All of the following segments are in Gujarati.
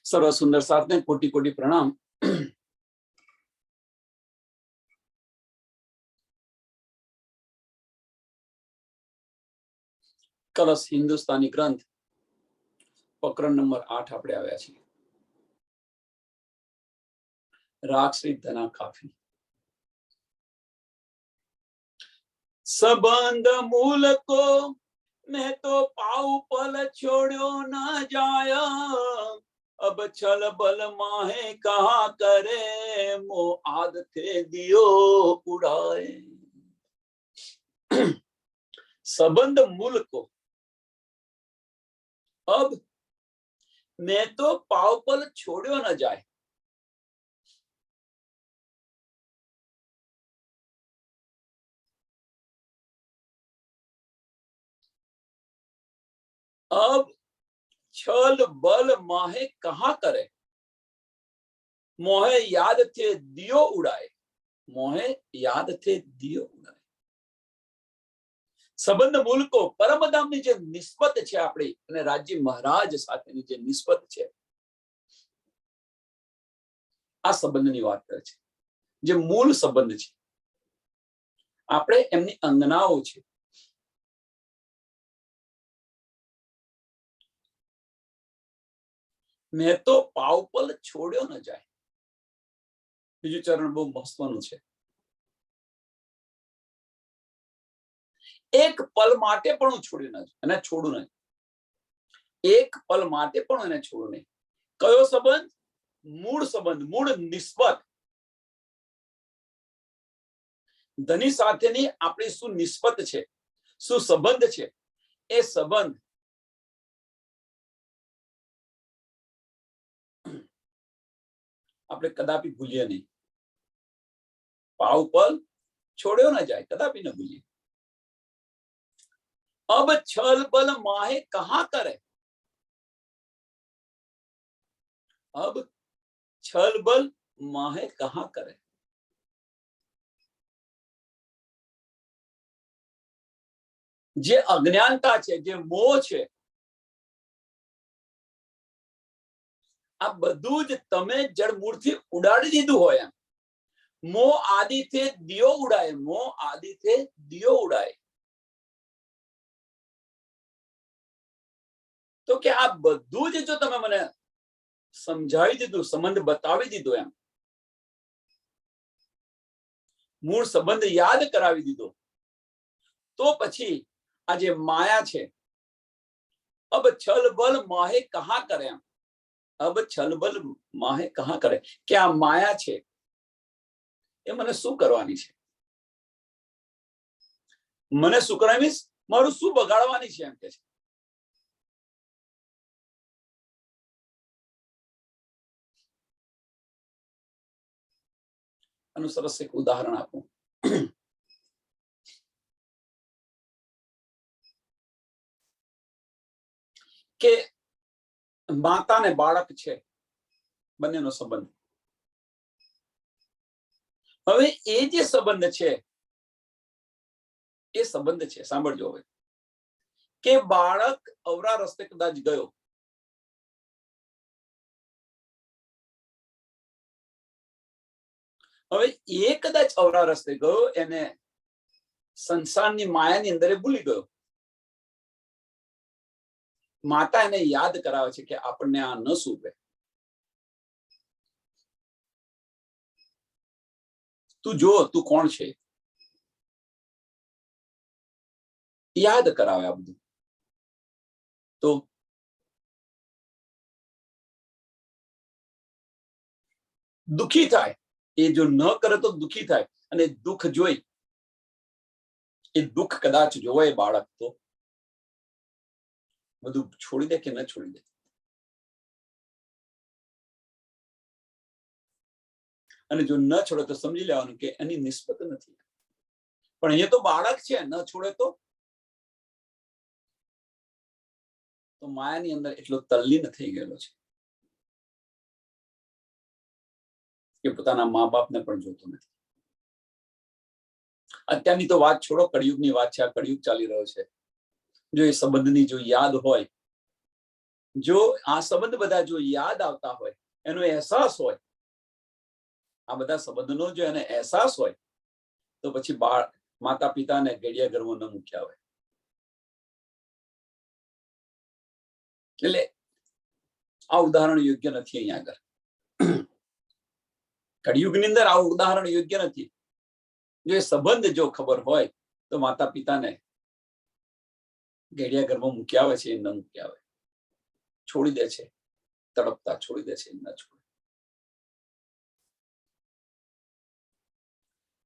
सर्व सुंदर साथ ने कोटि कोटि प्रणाम। कलश हिंदुस्तानी ग्रंथ प्रकरण नंबर 8 આપણે આવ્યા છીએ। राग श्री धना काफी। संबंध मूल को मैं तो पाऊ पल छोड़ो ना जाया, अब छल बल माहे कहा करे, मो आद थे दियो उड़ाए। संबंध मूल को अब मैं तो पाव पल छोड़ो न जाए। अब छल बल माहे कहा करे, मोहे याद थे दियो उड़ाए। मोहे याद थे दियो उड़ाए। સંબંધ મુલકો પરમધામની જે નિસ્બત છે આપણી અને રાજ્ય મહારાજ સાથેની જે નિસ્બત છે, આ સંબંધની વાત કરે છે। જે મૂળ સંબંધ છે, આપણે એમની અંગનાઓ છે। મેં તો પાવપલ છોડ્યો ન જાય। બીજું ચરણ બહુ મહત્વનું છે। એક પલ માટે પણ હું છોડ્યું નથી અને છોડું નહીં। એક પલ માટે પણ એને છોડું નહીં। કયો સંબંધ? મૂળ સંબંધ, મૂળ નિસ્બત। ધની સાથેની આપણી શું નિસ્બત છે, શું સંબંધ છે, એ સંબંધ આપણે કદાપી ભૂલીએ નહીં। પાવ પલ છોડ્યો ન જાય, કદાપી ન ભૂલીએ। अब छल बल माहे कहा करे। अब छल बल माहे कहा करे। जे अज्ञानता है, जे मोह है, आ बधु ज तमे जड़मूल थी उड़ाड़ी दीधु होय। मोह आदि थे दियो उड़ाए। मोह आदि थे दियो उड़ाए। तो क्या आप बधु ज जो तमे मने समझावी दीधु, संबंध बतावी दीधो, एम मूल संबंध याद करावी दीधो, तो पछी आज माया छे, अब छल बल माहे कहा करे। अब छल बल माहे कहा करे। क्या माया छे ए मने शू करवानी छे, मने शू करवानी, मीन्स मारू शू बगाड़वानी छे एम के छे। आनु सरस एक उदाहरण आपू के माता ने बाळक छे, बंनेनो संबंध। हवे ए जे संबंध छे, ए संबंध छे, सांभळजो हवे, के बाळक अवरा रस्ते कदाच गयो, हवे ए कदाच अवरा रस्ते गयो, एने संसाરની માયાની અંદર ભૂલી ગયો। माता એને याद करावे छे के आपने आ न सूझे। तू जो तू कौन छे, याद करावे आ बधुं। तो दुखी थाय, ए जो न करे तो दुखी थाय, अने दुख जोई ए दुख कदाच जोवे बाळक तो બધું છોડી દે કે ન છોડી દે। અને જો ન છોડે તો સમજી લેવાનું કે એની નિસ્બત નથી। પણ અહીંયા તો બાળક છે, ન છોડે તો માયાની અંદર એટલો તલ્લીન થઈ ગયેલો છે કે પોતાના મા બાપને પણ જોતો નથી। અત્યારની તો વાત છોડો, કળિયુગની વાત છે। આ કળિયુગ ચાલી રહ્યો છે। जो ये संबंधनी जो याद होय જો આ સંબંધ બધા જો યાદ આવતા હોય, એનો અહેસાસ હોય, આ બધા સંબંધનો જો એને અહેસાસ હોય, તો પછી બાળ માતા પિતાને ઘડિયા ઘરમાં ન મૂક્યા હોય. એટલે આ ઉદાહરણ યોગ્ય નથી. અહીંયા આગળ કળિયુગની અંદર આ ઉદાહરણ યોગ્ય નથી. જો એ સંબંધ જો ખબર હોય તો માતા પિતાને ઘડિયા ઘરમાં મૂક્યા આવે છે, એ ન મૂક્યા આવે, છોડી દે છે, તડપતા છોડી દે છે, ન છોડે.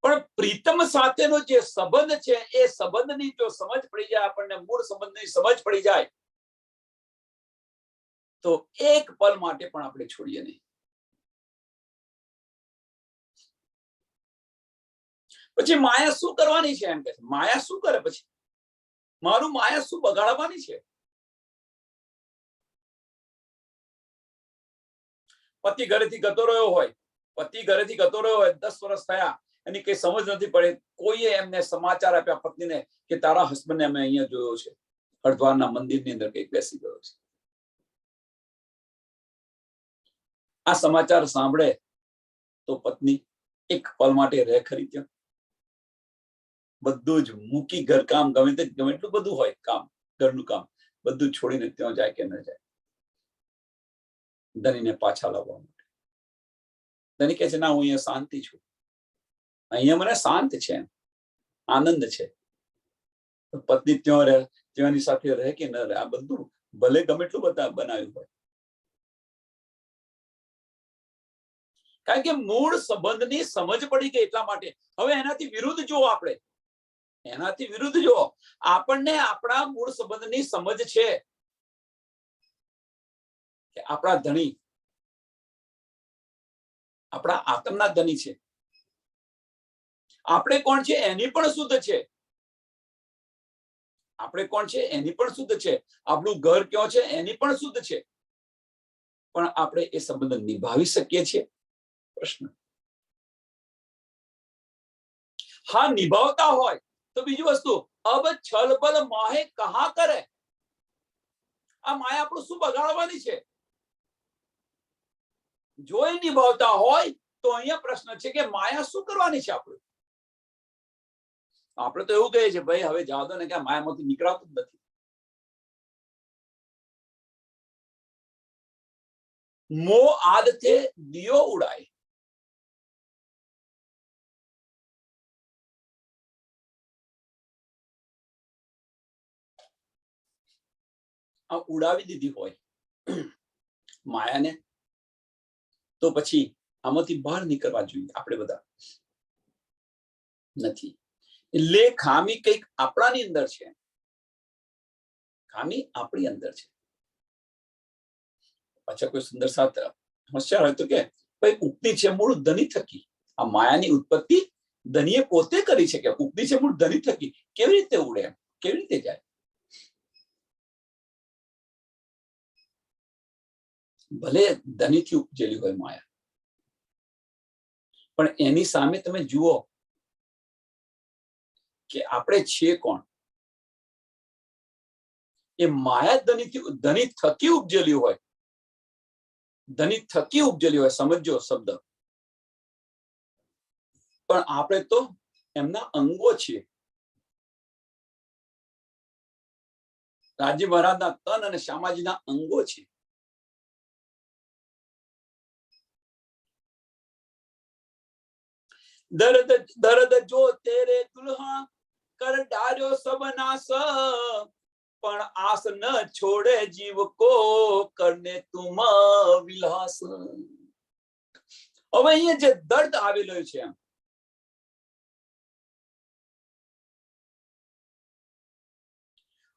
પણ પ્રીતમ સાથેનો જે સંબંધ છે, એ સંબંધની જો સમજ પડી જાય, આપણને મૂળ સંબંધની સમજ પડી જાય, તો એક પલ માટે પણ આપણે છોડીએ નહીં. પછી માયા શું કરવાની છે? એમ કે માયા શું કરે? પછી મારું માયા શું બગાડવાની છે? પતિ ઘરેથી ગતો રહ્યો હોય, 10 વર્ષ થયા, એની કઈ સમજ નથી પડે, કોઈએ એમને સમાચાર આપ્યા પત્નીને કે તારા હસબન્ડને અમે અહીંયા જોયો છે, હરિદ્વારના મંદિરની અંદર કઈક બેસી ગયો છે. આ સમાચાર સાંભળે તો પત્ની એક પલ માટે રહે ખરી ત્યાં? બધું જ મૂકી, ઘરકામ ગમે એટલું બધું હોય, કામ, ઘરનું કામ બધું છોડીને ત્યાં જાય કે ન જાય? ધનીને પાછા લાવવા માટે. ધની કહે છે, ના, હું અહીંયા શાંતિ છું, અહીંયા મને શાંત છે, આનંદ છે. પત્ની ત્યાં રહે, ત્યાંની સાથે રહે કે ન રહે, આ બધું ભલે ગમે એટલું બનાવ્યું હોય, કારણ કે મૂળ સંબંધની સમજ પડી ગઈ એટલા માટે. હવે એનાથી વિરુદ્ધ જુઓ, આપણે એનાથી વિરુદ્ધ જુઓ, આપણને આપણા મૂળ સંબંધની સમજ છે કે આપણા ધણી આપણા આત્મના ધણી છે. આપણે કોણ છે એની પણ શુદ્ધ છે. આપણે કોણ છે એની પણ શુદ્ધ છે. આપણું ઘર ક્યાં છે એની પણ શુદ્ધ છે. પણ આપણે એ સંબંધ નિભાવી શકીએ છીએ? પ્રશ્ન. હા, નિભાવતા હોય તો બીજી વસ્તુ, અબ છલબલ માહે કહા કરે. આ માયા આપણું શું બગાડવાની છે? જો એ નિભાવતા હોય તો અહીંયા પ્રશ્ન છે કે માયા શું કરવાની છે? આપણે તો એવું કહીએ છીએ, ભાઈ હવે જવા દો ને, કે માયામાંથી નીકળાતું જ નથી. મોહ આદતે દિયો ઉડાય. આ ઉડાવી દીધી હોય માયાને, તો પછી આમાંથી બહાર નીકળવા જોઈએ આપણે બધા. નથી. એટલે ખામી કંઈક આપણાની અંદર છે. ખામી આપણી અંદર છે. પાછા કોઈ સુંદર સાથ હોશિયાર હોય તો કે ભાઈ, ઉક્તિ છે મૂળ ધની થકી. આ માયાની ઉત્પત્તિ ધનીએ પોતે કરી છે. કે ઉક્તિ છે મૂળ ધની થકી. કેવી રીતે ઉડે? કેવી રીતે જાય? ભલે ધનીથી ઉપજેલી હોય માયા, પણ એની સામે તમે જુઓ કે આપણે છીએ કોણ? એ માયા ધની થકી ઉપજેલી હોય. ધની થકી ઉપજેલી હોય, સમજો શબ્દ. પણ આપણે તો એમના અંગો છીએ. રાજી મહારાજના તન અને શ્યામાજીના અંગો છે. દર્દ દર્દ જો તેરે દુલ્હા કર ડાર્યો સબનાસ, પણ આસ ન છોડે જીવ કો કરને તુમ વિલાસ. હવે અહીંયા જે દર્દ આવેલો છે,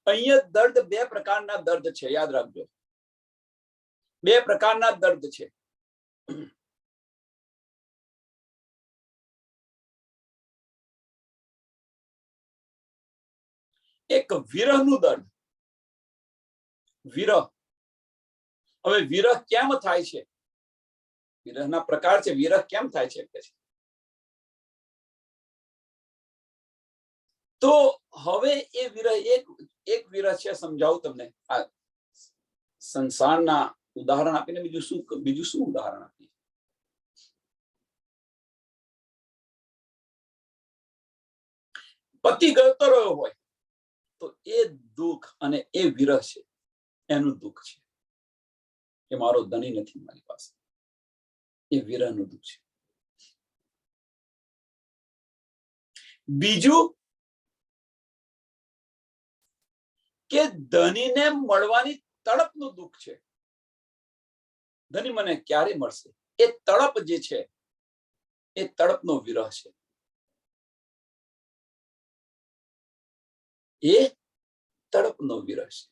અહીંયા દર્દ, બે પ્રકારના દર્દ છે, યાદ રાખજો. બે પ્રકારના દર્દ છે. એક વિરહનું દર્દ. વિરહ. હવે વિરહ કેમ થાય છે? વિરહના પ્રકાર છે. વિરહ કેમ થાય છે? તો હવે એ વિરહ, એક વિરહ છે, સમજાવું તમને. સંસારના ઉદાહરણ આપીને બીજું શું ઉદાહરણ આપીએ? પતિ ગળતો રહ્યો હોય તો એ દુઃખ અને એ વિરહ છે, એનું દુઃખ છે કે મારો ધણી નથી મારી પાસે, એ વિરહનું દુઃખ છે. બીજું કે ધણીને મળવાની તડપનું દુઃખ છે. ધણી મને ક્યારે મળશે, એ તડપ જે છે એ તડપનો વિરહ છે. એ તડપનો વિરહ છે.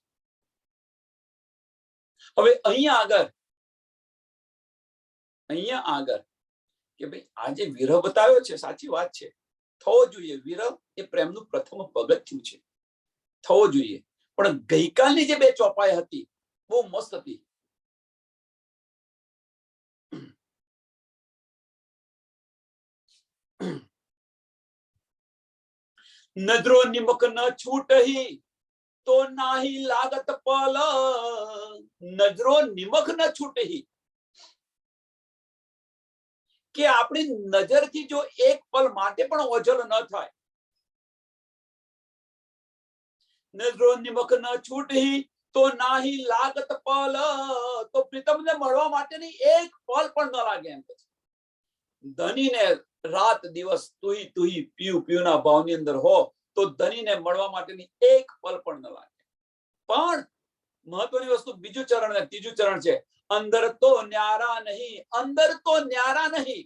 હવે અહીંયા આગળ કે ભાઈ આ જે વિરહ બતાવ્યો છે સાચી વાત છે, થવો જોઈએ. વિરહ એ પ્રેમનું પ્રથમ પગથિયું છે, થવો જોઈએ. પણ ગઈકાલની જે બે ચોપાઈ હતી બહુ મસ્ત હતી. નજરો નિમક ન છૂટહી તો નાહી લાગત પલ. નજરો નિમક ન છૂટહી કે આપણી નજરથી જો એક પલ માટે પણ ઓઝલ ન થાય. નજરો નિમક ન છૂટહી તો નાહી લાગત પલ. તો પ્રીતમને મળવા માટેની એક પલ પણ ન લાગે. એમ પછી ધણીને રાત દિવસ તુહી તુહી પીયું પીયુંના ભાવની અંદર હો તો ધણીને મળવા માટેની એક પલ પણ ન લાગે. પણ મહત્વની વસ્તુ બીજું ચરણ ને ત્રીજું ચરણ છે. અંદર તો ન્યારા નહીં, અંદર તો ન્યારા નહીં,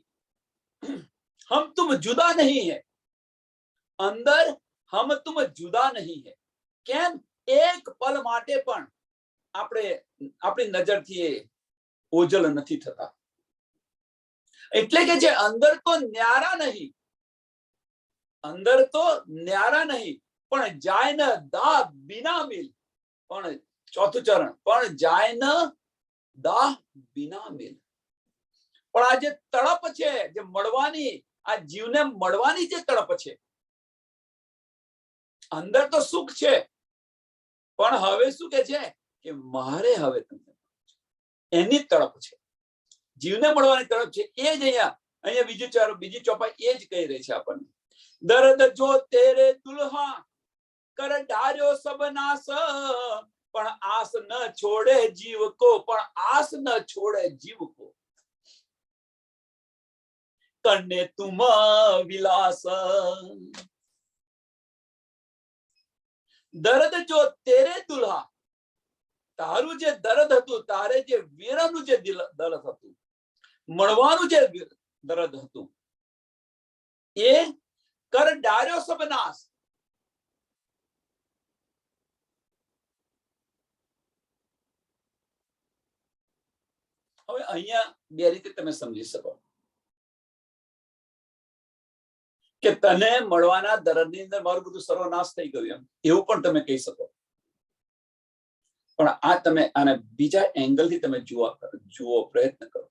હમ તુમ જુદા નહીં હૈ. અંદર હમ તુમ જુદા નહીં હૈ. કેમ? એક પલ માટે પણ આપણી નજરથી ઓજલ નથી થતા. એટલે કે જે અંદર તો ન્યારા નહીં, અંદર તો ન્યારા નહીં, પણ જાય ન દાહ બિના મિલ. પણ ચોથું ચરણ, પણ જાય ન દાહ બિના મિલ. પણ આ જે તડપ છે, જે મળવાની, આ જીવને મળવાની જે તડપ છે, અંદર તો સુખ છે પણ હવે શું કે છે કે મારે હવે તમને એની તડપ છે, જીવને મળવાની તડપ છે. એ જ અહીંયા બીજી ચોપાઈ એ જ કહી રહી છે આપણને. દર્દ જો તેરે દુલ્હા કર ડાર્યો સબ નાસ, પણ આસ ન છોડે જીવ કો, પણ આસ ન છોડે જીવ કો. કરને તુમ વિલાસ. દર્દ જો તેરે દુલ્હા, તારું જે દર્દ હતું, તારે જે વિરહનું જે દર્દ હતું, મળવાનું જે દર્દ હતું, એ કર ડાર્યો સબ નાશ. હવે અહીંયા બે રીતે તમે સમજી શકો કે તને મળવાના દર્દની અંદર મારું બધું સર્વનાશ થઈ ગયું, એમ એવું પણ તમે કહી શકો. પણ આ તમે આને બીજા એંગલથી તમે જુઓ, પ્રયત્ન કરો.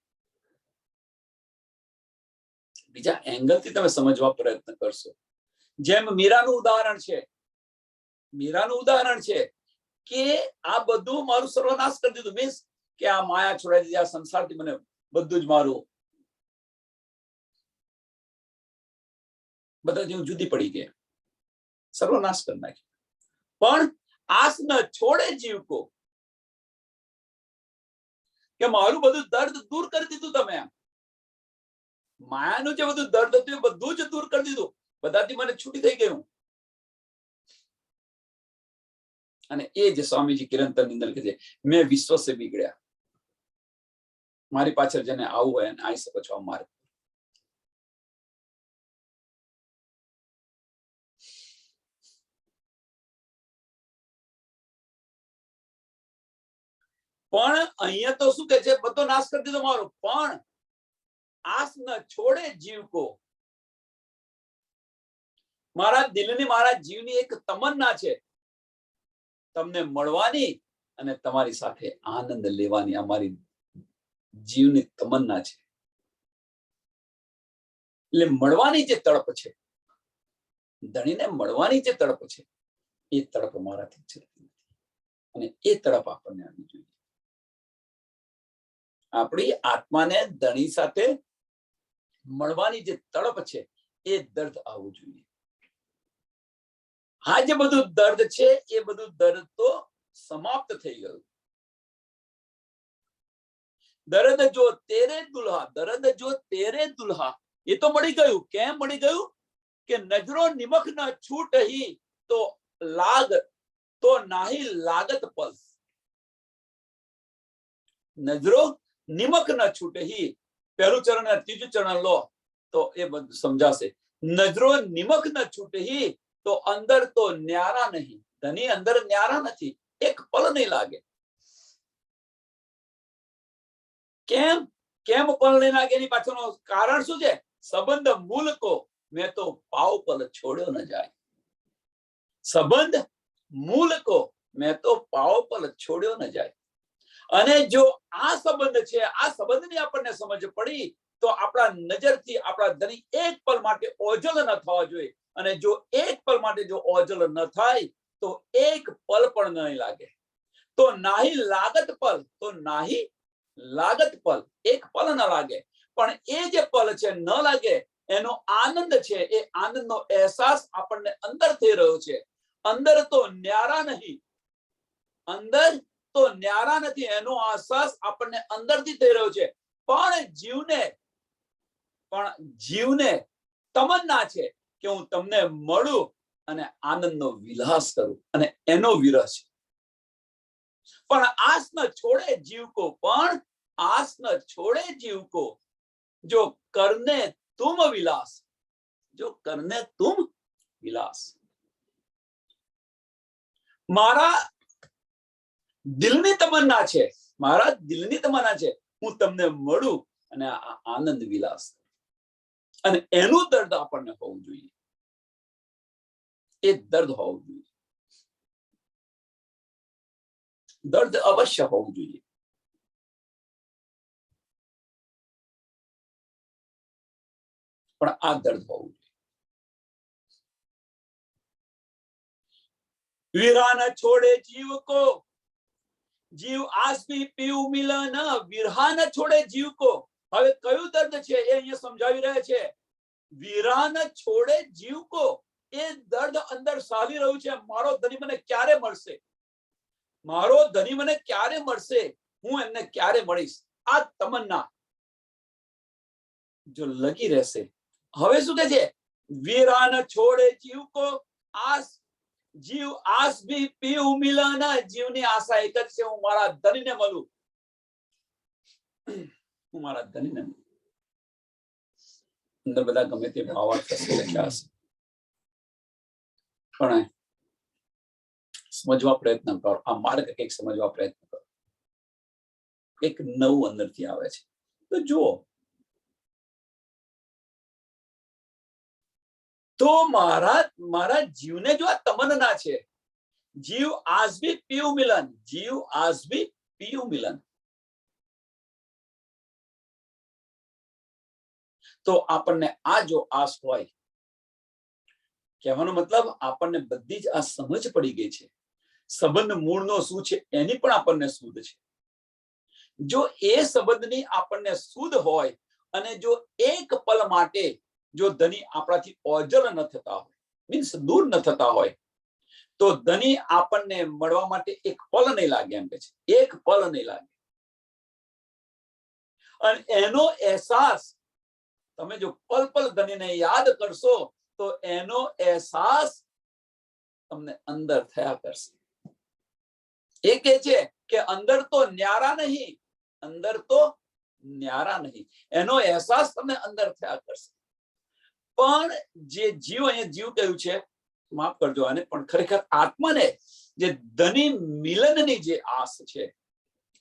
બીજા એંગલથી તમે સમજવા પ્રયત્ન કરશો. જેમ મીરાનું ઉદાહરણ છે કે આ બધું મારું સર્વનાશ કરી દીધું, મીન્સ કે આ માયા છોડાઈ દીધી, આ સંસારથી મને બધું જ મારું બધાથી હું જુદી પડી ગઈ, સર્વનાશ કરી નાખ્યો. પણ આસ ન છોડે જીવ કો, કે મારું બધું દર્દ દૂર કરી દીધું તમે. માયાનું જે બધું દર્દ હતું એ બધું જ દૂર કરી દીધું, બધાથી મને છૂટી થઈ ગયું. અને એ જ સ્વામીજી કિરણતરની અંદર કહે છે, મેં વિશ્વ સે બિગડ્યા. મારી પાછળ જેને આવું હોય એને આવી શકો છો આ માર્ગ. પણ અહીંયા તો શું કે છે, બધો નાશ કરી દીધો મારો, પણ આસ ન છોડે જીવ કો. મારા દિલની, મારા જીવની એક તમન્ના છે તમને મળવાની અને તમારી સાથે આનંદ લેવાની. અમારી જીવની તમન્ના છે. એટલે મળવાની જે તડપ છે, ધણીને મળવાની જે તડપ છે, એ તડપ મારાથી છલકતી નથી. અને એ તડપ આપણને આવી જોઈએ. આપણી આત્માને ધણી સાથે મળવાની જે તડપ છે એ દર્દ આવવું જોઈએ. આ જે બધું દર્દ છે એ બધું દર્દ તો સમાપ્ત થઈ ગયું. દર્દ જો તેરે દુલ્હા, દર્દ જો તેરે દુલ્હા, એ તો મળી ગયું. કેમ મળી ગયું? કે નજરો નિમક ન છૂટહી તો લાગ તો નાહી લાગત પલ. નજરો નિમક ન છૂટહી, પહેલું ચરણ અને ત્રીજું ચરણ લો તો એ બધું સમજાશે. નજરો નિમક ન છૂટહી તો અંદર તો ન્યારા નહીં. ધની અંદર ન્યારા નથી, એક પલ નહીં લાગે. કેમ કેમ પલ નહીં લાગે? એની પાછળનું કારણ શું છે? સંબંધ મૂલ કો મેં તો પાવ પલ છોડ્યો ન જાય. સંબંધ મૂલ કો મેં તો પાવ પલ છોડ્યો ન જાય. અને જો આ સંબંધ છે, આ સંબંધની આપણને સમજ પડી તો આપણા નજરથી આપણા ધણી એક પલ માટે ઓજલ ન થવા જોઈએ. અને જો એક પલ માટે જો ઓજલ ન થાય તો એક પલ પણ નહીં લાગે. તો નાહી લાગત પલ, તો નાહી લાગત પલ, એક પલ ન લાગે. પણ એ જે પલ છે ન લાગે એનો આનંદ છે, એ આનંદનો અહેસાસ આપણને અંદર થઈ રહ્યો છે. અંદર તો ન્યારા નહીં, અંદર તો ન્યારા નથી, એનો અહેસાસ આપણને અંદરથી થઈ રહ્યો છે. પણ જીવને તમન્ના છે કે હું તમને મળું અને આનંદનો વિલાસ કરું, અને એનો વિરહ છે. પણ આસ ન છોડે જીવ કો, પણ આસ ન છોડે જીવ કો, જો કરને તુમ વિલાસ, જો કરને તુમ વિલાસ. મારા દિલની તમન્ના છે, મારા દિલની તમન્ના છે હું તમને મળું અને આ આનંદ વિલાસ, અને એનું દર્દ આપણને હોવું જોઈએ. એ દર્દ હોવું જોઈએ, દર્દ અવશ્ય હોવું જોઈએ. પણ આ દર્દ હોવું જોઈએ. વિરહ ન છોડે જીવ કો, જીવ આસ ભી પીવ મિલન, વિરહ ન છોડે જીવ કો. હવે કયું દર્દ છે એ અહીંયા સમજાવી રહ્યા છે. વિરહ ન છોડે જીવ કો, એ દર્દ અંદર સાલી રહ્યું છે. મારો ધણી મને ક્યારે મળશે, મારો ધણી મને ક્યારે મળશે, હું એમને ક્યારે મળીશ, આ તમન્ના જો લગી રહેશે. હવે શું કહે છે? વિરહ ન છોડે જીવ કો, આસ જીવ આસ ભી પીવ મિલન, જીવની આશા એક જ છે, હું મારા ધણીને મળું, હું મારા ધણીને મળું. અંદર બધા ગમે તે ભાવાર્થ લખ્યા હશે, પણ સમજવા પ્રયત્ન કરો. આ માર્ગ કંઈક સમજવા પ્રયત્ન કરો. એક નવું અંદરથી આવે છે. તો જુઓ, તો મારા જીવને જો આ તમન્ના છે, જીવ આસ ભી પીવ મિલન, જીવ આસ ભી પીવ મિલન, તો આપણને આ જો આસ હોય, કહેવાનો મતલબ આપણને બધી જ આ સમજ પડી ગઈ છે. સંબંધ મૂળનો શું છે એની પણ આપણને સુધ છે. જો એ સંબંધની આપણને સુધ હોય અને જો એક પલ માટે જો ધણી આપણાથી ઓજલ ન થતા હોય, મીન્સ દૂર ન થતા હોય, તો ધણી આપણને મળવા માટે એક પલ નહીં લાગે. એમ કે છે એક પલ નહીં લાગે. અને એનો અહેસાસ તમે જો પલ પલ ધણીને યાદ કરશો તો એનો અહેસાસ તમને અંદર થયા કરશે. એ કહે છે કે અંદર તો ન્યારા નહીં, અંદર તો ન્યારા નહીં, એનો અહેસાસ તમને અંદર થયા કરશે. પણ જે જીવ, અહીંયા જીવ કહ્યું છે, માફ કરજો આને, પણ ખરેખર આત્માને જે ધની મિલનની જે આસ છે,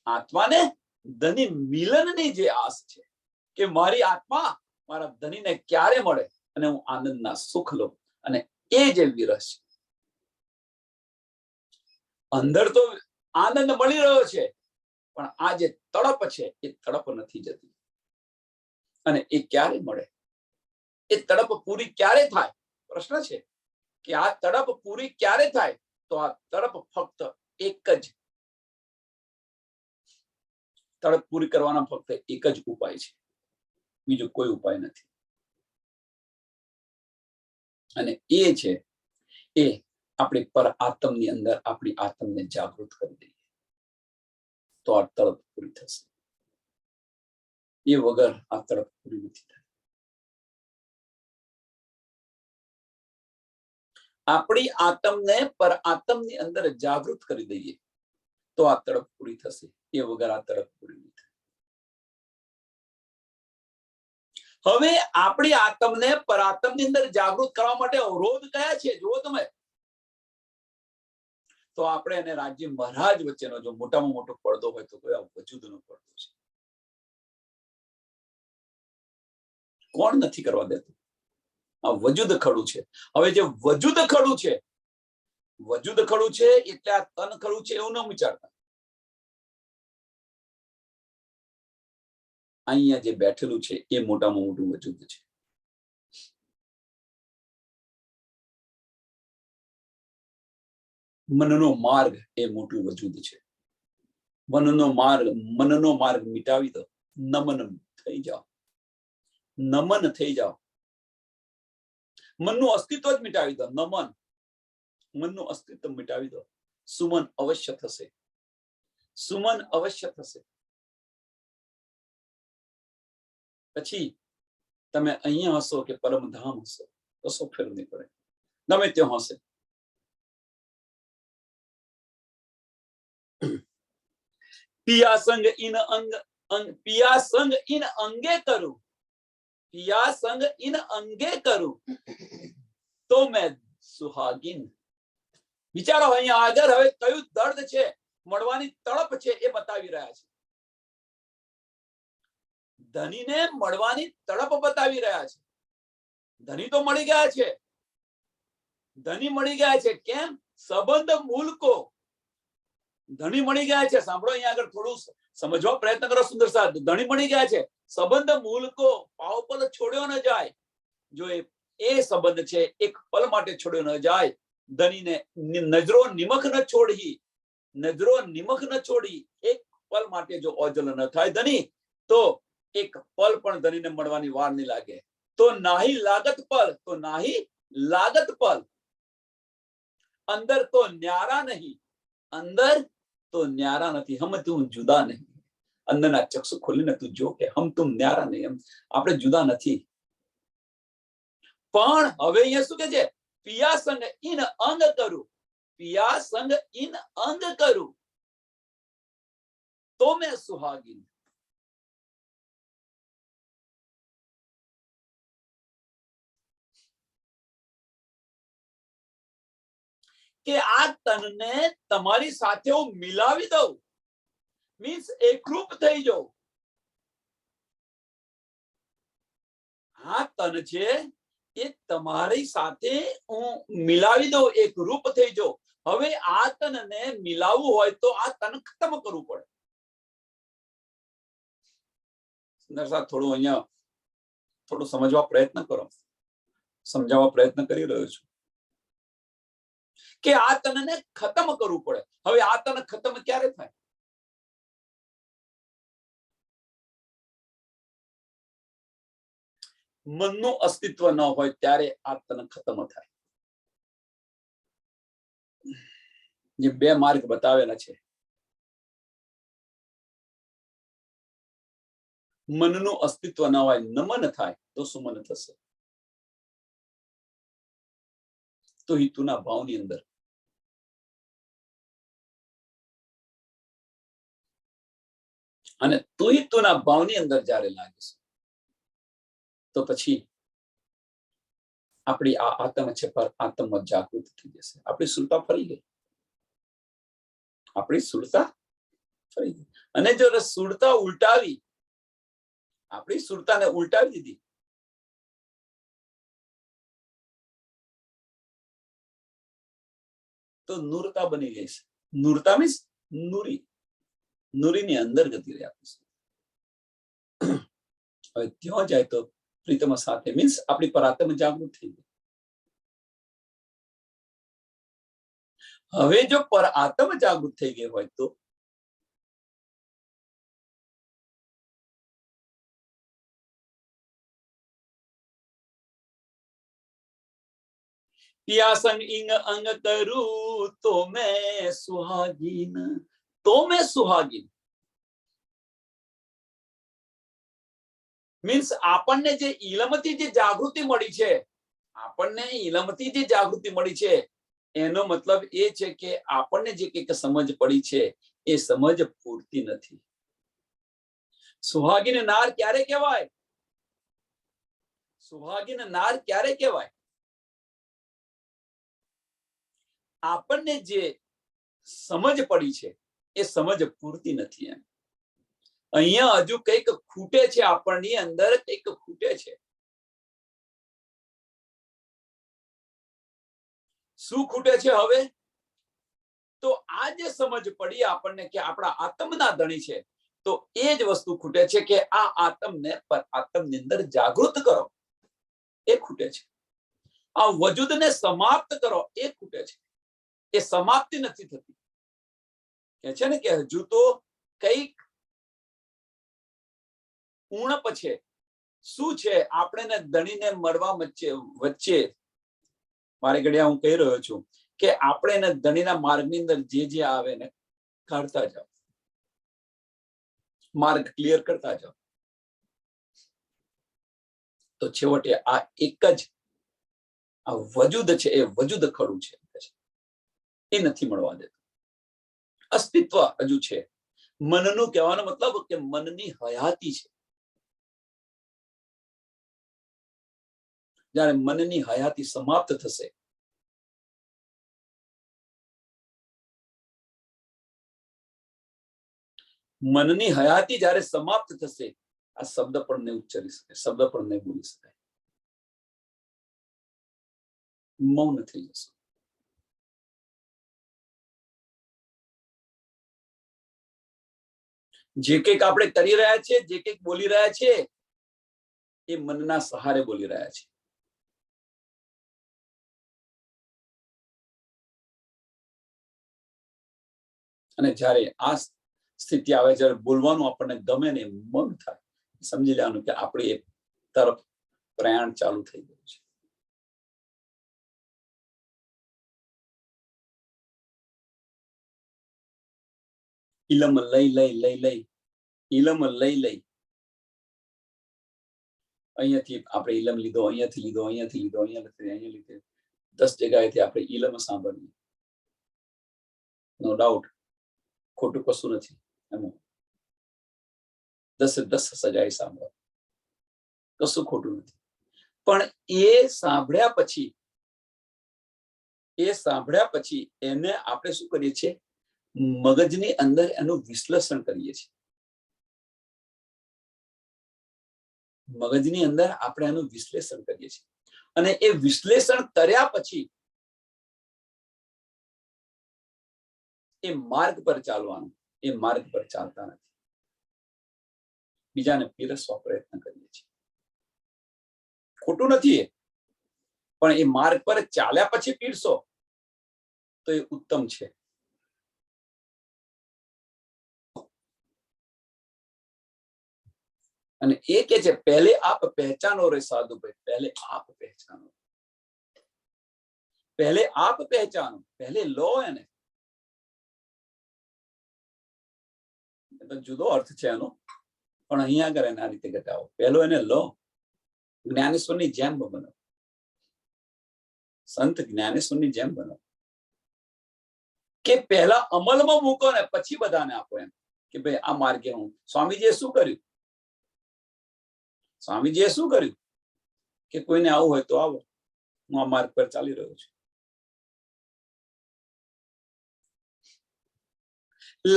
આત્માને ધની મિલનની જે આસ છે કે મારી આત્મા મારા ધનીને ક્યારે મળે અને હું આનંદના સુખ લઉં, અને એ જે વિરહ છે. અંદર તો આનંદ મળી રહ્યો છે, પણ આ જે તડપ છે એ તડપ નથી જતી. અને એ ક્યારે મળે, એ તડપ પૂરી ક્યારે થાય? પ્રશ્ન છે કે આ તડપ પૂરી ક્યારે થાય? તો આ તડપ ફક્ત એક જ તડપ પૂરી કરવાના ફક્ત એક જ ઉપાય છે, બીજો કોઈ ઉપાય નથી. અને એ છે એ આપણી પર આત્મની અંદર આપણી આત્મને જાગૃત કરી દઈએ તો આ તડપ પૂરી થશે. એ વગર આ તડપ પૂરી નથી થાય. આપણી આત્મને પર આત્મની અંદર જાગૃત કરી દઈએ તો આ તડપ પૂરી થશે. એ વગર આ તડપ પૂરી નહીં થાય. હવે આપણી આત્મને પર આત્મની અંદર જાગૃત કરવા માટે અવરોધ કયા છે જુઓ તમે. તો આપણે અને રાજ્ય મહારાજ વચ્ચેનો જો મોટામાં મોટો પડદો હોય તો કયો વજૂદનો પડદો છે. કોણ નથી કરવા દેતું? આ વજૂદ ખડું છે. હવે જે વજૂદ ખડું છે, વજૂદ ખડું છે એટલે આ તન ખડું છે એવું ન વિચારતા. અહીંયા જે બેઠેલું છે એ મોટામાં મોટું વજૂદ છે. મનનો માર્ગ એ મોટું વજૂદ છે. મનનો માર્ગ મિટાવી દો, નમન થઈ જાઓ, નમન થઈ જાઓ. મનનું અસ્તિત્વ જ મિટાવી દો. નમન, મનનું અસ્તિત્વ મિટાવી દો. સુમન અવશ્ય થશે. સુમન અવશ્ય થશે. પછી તમે અહીંયા હશો કે પરમધામ હશો, કશો ફેર નહીં પડે. ગમે ત્યાં હશે. પિયા સંગ ઇન અંગ પિયા સંગ ઇન અંગે કરું, પિયા સંગ ઇન અંગે કરું તો મેં સુહાગીન. વિચારો અહીંયા આગળ હવે કયું દર્દ છે, મળવાની તડપ છે એ બતાવી રહ્યા છે. ધનીને મળવાની તડપ બતાવી રહ્યા છે. ધની તો મળી ગયા છે, ધની મળી ગયા છે. કેમ? સંબંધ મૂલકો ધણી મળી ગયા છે. સાંભળો, અહીંયા આગળ થોડું સમજવા પ્રયત્ન કરો સુંદર સાહેબ. ધણી મળી ગયા છે. સંબંધ મૂલકો પાવપલ છોડ્યો ન જાય. જો એ સંબંધ છે એક પલ માટે છોડ્યો ન જાય. ધણીને નજરો નિમખ ન છોડી, નજરો નિમખ ન છોડી એક પલ માટે જો ઓજલ ન થાય ધણી, તો એક પલ પણ ધણીને મળવાની વાર નહીં લાગે. તો નાહી લાગત પલ, તો નાહી લાગત પલ. અંદર તો ન્યારા નહીં, અંદર તો ન્યારા નથી. હમ તું જુદા નહીં. અંદરના ચક્ષુ ખોલીને તું જો કે હમ તું ન્યારા નહીં, આપણે જુદા નથી. પણ હવે અહીંયા શું કે છે? પિયા સંગ ઇન અંગ કરું, પિયા સંગ ઇન અંગ કરું તો મેં સુહાગીન. કે આ તનને તમારી સાથે હું મિલાવી દઉં, મીન્સ એકરૂપ થઈ જાઉં. આ તન છે એ તમારી સાથે હું મિલાવી દઉં, એક રૂપ થઈ જાઉં. હવે આ તનને મિલાવવું હોય તો આ તન ખતમ કરવું પડે. સુંદર સાહેબ, થોડું અહીંયા થોડું સમજવા પ્રયત્ન કરો. સમજાવવા પ્રયત્ન કરી રહ્યો છું કે આ તનને ખતમ કરવું પડે. હવે આ તન ખતમ ક્યારે થાય? મનનું અસ્તિત્વ ન હોય ત્યારે આ તન ખતમ થાય. જે બે માર્ગ બતાવેલા છે, મનનું અસ્તિત્વ ન હોય, નમન થાય તો સુમન થશે. તો હિતુના ભાવની અંદર અને તુહિતુના ભાવની અંદર જ્યારે લાગે તો પછી આપણી આ આત્મ છે પર આત્મ જાગૃત થઈ જશે. આપણી સુરતા ફરી ગઈ, આપણી સુરતા ફરી ગઈ. અને જો સુરતા ઉલટાવી, આપણી સુરતાને ઉલટાવી દીધી તો નૂરતા બની ગઈ છે. નૂરતા મીન્સ નૂરી, નૂરીની અંદર ગતિ રહે આપણી. હવે ત્યાં જાય તો પ્રીતમ સાથે મીન્સ આપણી પર આત્મ જાગૃત થઈ ગઈ. હવે જો પર આત્મ જાગૃત થઈ ગઈ હોય તો पिया संग इंग अंग करूं तो मैं सुहागिन, तो मैं सुहागिन મીન્સ આપણને જે ઈલમથી જે જાગૃતિ મળી છે, આપણને ઈલમથી જે જાગૃતિ મળી છે એનો મતલબ એ છે કે આપણને જે કંઈક સમજ પડી છે એ સમજ પૂરતી નથી. સુહાગીન નાર ક્યારે કહેવાય? સુહાગીન નાર ક્યારે કહેવાય? આપણને જે સમજ પડી છે એ સમજ પૂરતી નથી. એમ અહીંયા હજુ કંઈક ખૂટે છે, આપણની અંદર કંઈક ખૂટે છે. શું ખૂટે છે હવે? તો આ જે સમજ પડી આપણને કે આપણા આત્મના ધણી છે, તો એ જ વસ્તુ ખૂટે છે કે આ આત્મને આત્મની અંદર જાગૃત કરો, એ ખૂટે છે. આ વજૂદને સમાપ્ત કરો, એ ખૂટે છે. એ સમાપ્તિ નથી થતી. કે છે ને કે હજુ તો કંઈક ઉણપ છે. શું છે? આપણે ધણીને મળવા વચ્ચે મારી ઘડિયા હું કહી રહ્યો છું કે આપણે ધણીના માર્ગની અંદર જે જે આવે ને કાઢતા જાઓ, માર્ગ ક્લિયર કરતા જાઓ, તો છેવટે આ એક જ આ વજૂદ છે, એ વજૂદ ખરું છે, એ નથી મળવા દેતું. અસ્તિત્વ હજુ છે. મનનું કહેવાનો મતલબ કે મનની હયાતી છે. જ્યારે મનની હયાતી સમાપ્ત થશે, મનની હયાતી જ્યારે સમાપ્ત થશે, આ શબ્દ પણ નહીં ઉચ્ચારી શકે, શબ્દ પણ નહીં બોલી શકાય, મૌન થઈ જશે. જે કંઈક આપણે કરી રહ્યા છીએ, જે કંઈક બોલી રહ્યા છીએ, એ મનના સહારે બોલી રહ્યા છે. અને જ્યારે આ સ્થિતિ આવે, જ્યારે બોલવાનું આપણને ગમે ને મન થાય, સમજી લેવાનું કે આપણી એક તરફ પ્રયાણ ચાલુ થઈ ગયું છે. ઇલમ લઈ ઇલમ લઈ અહીંયાથી આપણે ઇલમ લીધો, અહીંયાથી લીધો, અહીંયાથી લીધો, અહીંયા લીધે 10 જગ્યાએથી આપણે ઇલમ સાંભળીએ. નો ડાઉટ, ખોટું કશું નથી એમાં. 10 સજાએ સાંભળો, કશું ખોટું નથી. પણ એ સાંભળ્યા પછી એને આપણે શું કરીએ છીએ? મગજની અંદર એનું વિશ્લેષણ કરીએ છીએ. મગજની અંદર આપણે એનું વિશ્લેષણ કરીએ છીએ. અને એ વિશ્લેષણ કર્યા પછી એ માર્ગ પર ચાલવાનું, એ માર્ગ પર ચાલતા નથી, બીજાને પીરસવા પ્રયત્ન કરીએ છીએ. ખોટું નથી એ, પણ એ માર્ગ પર ચાલ્યા પછી પીરસો તો એ ઉત્તમ છે. અને એ કે છે પહેલે આપ પહેચાનો રે સાધુ ભાઈ, પહેલે આપ પહેચાનો, પહેલે આપ પહેચાનો, પહેલે લો એને. જુદો અર્થ છે એનો, પણ અહીંયા આગળ એને આ રીતે ઘટાવો, પહેલો એને લો. જ્ઞાનેશ્વરની જેમ બનો, સંત જ્ઞાનેશ્વરની જેમ બનો, કે પહેલા અમલમાં મૂકો ને પછી બધાને આપો. એમ કે ભાઈ આ માર્ગે હું, સ્વામીજીએ શું કર્યું? સ્વામીજીએ શું કર્યું કે કોઈને આવું હોય તો આવો, હું આ માર્ગ પર ચાલી રહ્યો છું.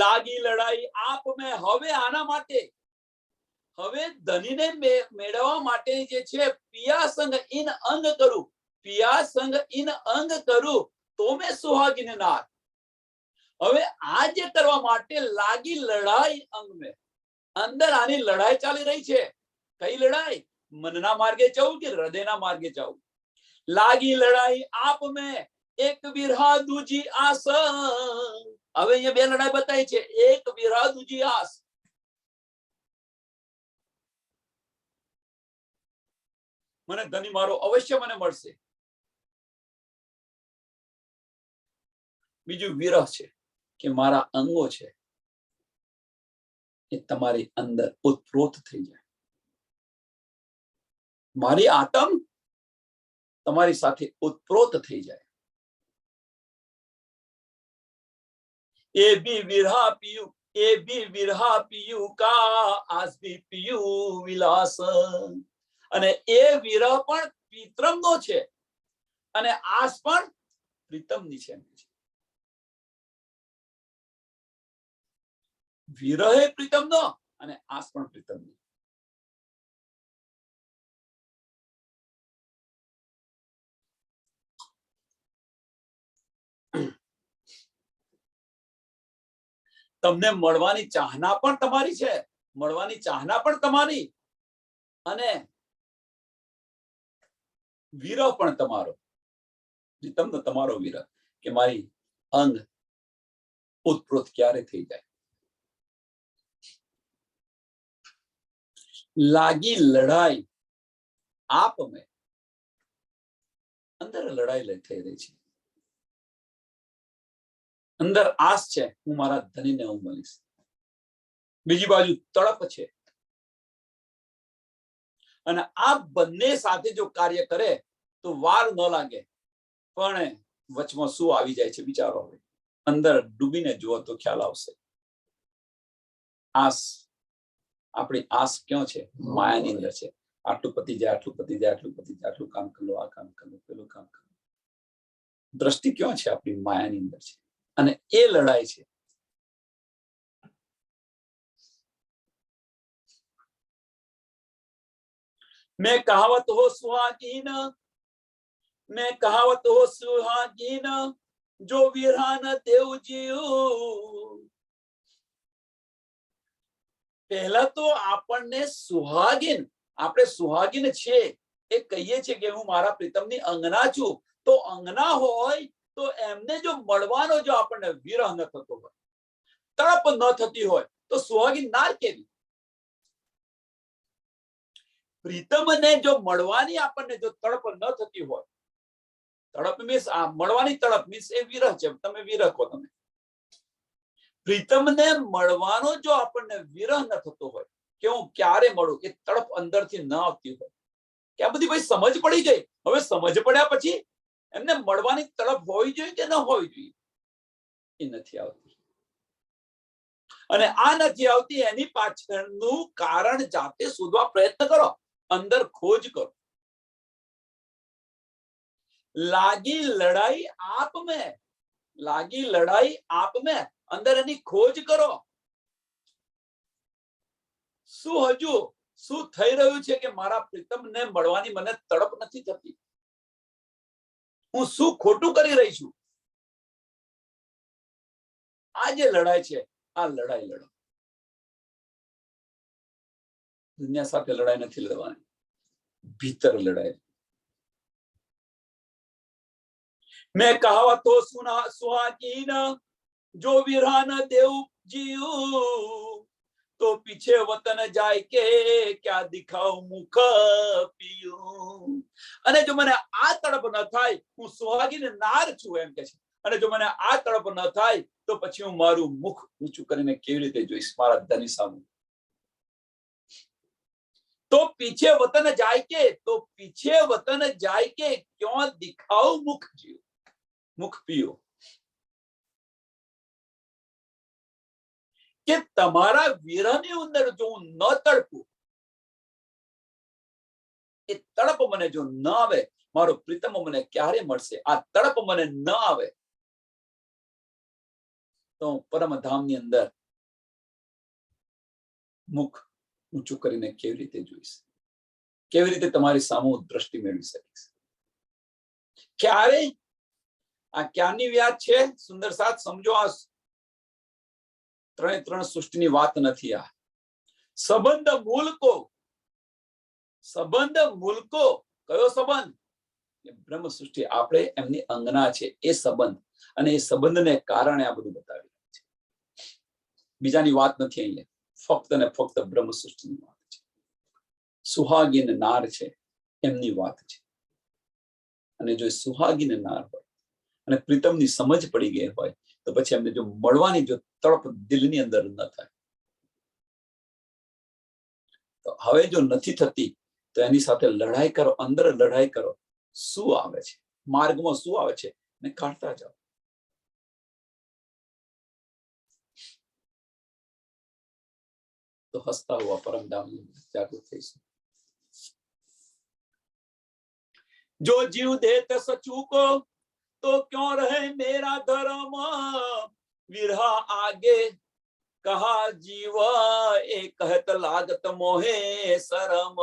લાગી લડાઈ આપ મેં હવે આના માટે, હવે ધનીને મેળવવા માટે જે છે પિયા સંગ ઇન અંગ કરું, પિયા સંગ ઇન અંગ કરું તો મેં સુહાગીને નાર. હવે આ જે કરવા માટે લાગી લડાઈ અંગ મેં, અંદર આની લડાઈ ચાલી રહી છે. કઈ લડાઈ? મનના માર્ગે જવું કે હૃદયના માર્ગે જવું? લાગી લડાઈ આપ મેં એક વિરહા દૂજી આસ. હવે અહીંયા બે લડાઈ બતાવી છે, એક વિરહા દૂજી આસ. મને ધની મારો અવશ્ય મને મળશે, બીજું વિરહ છે કે મારા અંગો છે એ તમારી અંદર ઉત્પ્રોત થઈ જાય, મારી આત્મ તમારી સાથે ઉત્પ્રોત થઈ જાય. એ બી વિરહા પિયું, એ બી વિરહા પિયું કા આસ બી પિયું વિલાસ. અને એ વિરહ પણ પ્રીતમનો છે અને આસ પણ પ્રીતમની છે. વિરહ એ પ્રીતમનો અને આસ પણ પ્રીતમની. તમને મળવાની ચાહના પણ તમારી છે, મળવાની ચાહના પણ તમારી, અને વિરહ પણ તમારો. પ્રીતમનો તમારો વિરહ કે મારી અંગ ઉત્પ્રોત ક્યારે થઈ જાય. લાગી લડાઈ આપ મેં, અંદર લડાઈ થઈ રહી છે, અંદર આસ છે હું મારા ધણીને હું મળીશ, બીજી બાજુ તડપ છે. અને આ બંને સાથે જો કાર્ય કરે તો વાર ન લાગે, પણ વચમાં શું આવી જાય છે વિચારો. હવે અંદર ડૂબીને જુઓ તો ખ્યાલ આવશે. આસ, આપણી આસ ક્યાં છે? માયાની અંદર છે. આટલું પતી જાય, આટલું પતી જાય, આટલું પતી જાય, આટલું કામ કરી લો, આ કામ કરી લો, પેલું કામ કરી લો. દ્રષ્ટિ ક્યાં છે? આપણી માયાની અંદર છે. અને એ લડાઈ છે. मैं कहावत हो सुहागीन, मैं कहावत हो सुहागीन, जो वीरान देव जीव. પહેલા તો આપણને સુહાગીન, આપણે સુહાગીન છે એ કહીએ છીએ કે હું મારા પ્રીતમની અંગના છું. તો અંગના હોય તો એમને જો મળવાનો જો આપણને વિરહ ન થતો હોય, તડપ ન થતી હોય, તો સુહાગીન નાર કેવી? પ્રીતમને જો મળવાની આપણને જો તડપ ન થતી હોય, તડપ મીન્સ આ મળવાની તડપ મીન્સ એ વિરહ છે. તમે વિરહ કહો. તમે પ્રીતમને મળવાનો જો આપણને વિરહ ન થતો હોય કે હું ક્યારે મળું, એ તડપ અંદરથી ન આવતી હોય કે આ બધી ભાઈ સમજ પડી ગઈ. હવે સમજ પડ્યા પછી એમને મળવાની તડપ હોવી જોઈએ કે ન હોવી જોઈએ? એ નથી આવતી. અને આ નથી આવતી એની પાછળનું કારણ જાતે શોધવા પ્રયત્ન કરો, અંદર ખોજ કરો. લાગી લડાઈ આપ મેં, લાગી લડાઈ આપ મેં, અંદર એની ખોજ કરો. શું હજુ શું થઈ રહ્યું છે કે મારા પ્રીતમને મળવાની મને તડપ નથી થતી? હું શું ખોટું કરી રહી છું? આ જે લડાઈ છે, આ લડાઈ લડો. દુનિયા સાથે લડાઈ નથી લડવાની, ભીતર લડાઈ. मैं कहावत हो सुना सुहागीन, जो वीरान देव जीव. तो पीछे वतन जाय के क्या दिखाओ मुख पियूं. અને જો મને આ તડપ ન થાય, હું સુહાગીન નાર છું એમ કે છે. અને જો મને આ તડપ ન થાય તો પછી હું મારું મુખ ઊંચું કરીને કેવી રીતે જોઈશ મારા ધણી સામે? तो पीछे वतन जाय के, तो पीछे वतन जाय के क्यों दिखाओ मुख जीव, मुख पियो. કે તમારા વિરહની અંદર જો હું ન તડપું, એ તડપ મને જો ન આવે, મારો પ્રીતમ મને ક્યારે મળશે? આ તડપ મને ન આવે તો હું પરમધામની અંદર મુખ ઊંચું કરીને કેવી રીતે જોઈશ? કેવી રીતે તમારી સામે દ્રષ્ટિ મેળવી શકીશ? ક્યારે? આ ક્યાંની વાત છે? સુંદર સાથ સમજો, આ ત્રણ સૃષ્ટિની વાત નથી. આ સંબંધ મૂલકો, સંબંધ મૂલકો. કયો સંબંધ? બ્રહ્મ સૃષ્ટિ આપણે એમની અંગના છે એ સંબંધ. અને એ સંબંધને કારણે આ બધું બતાવી રહ્યા છે. બીજાની વાત નથી. અહીંયા ફક્ત ને ફક્ત બ્રહ્મ સૃષ્ટિની વાત છે. સુહાગીન નાર છે એમની વાત છે. અને જો સુહાગીન નાર હોય અને પ્રીતમની સમજ પડી ગઈ હોય તો પછી એમને જો મળવાની જો તડપ દિલની અંદર ન થાય, તો હવે જો નથી થતી તો એની સાથે લડાઈ કરો, અંદર લડાઈ કરો. શું આવે છે માર્ગમાં, શું આવે છે ને કાઢતા જાઓ. तो हंसता हुआ परम धाम जागृत थईશું. जो जीव देते सचू को तो क्यों रहे मेरा धर्म, विरहा आगे कहा जीव ए कहत लागत मोहे शरम.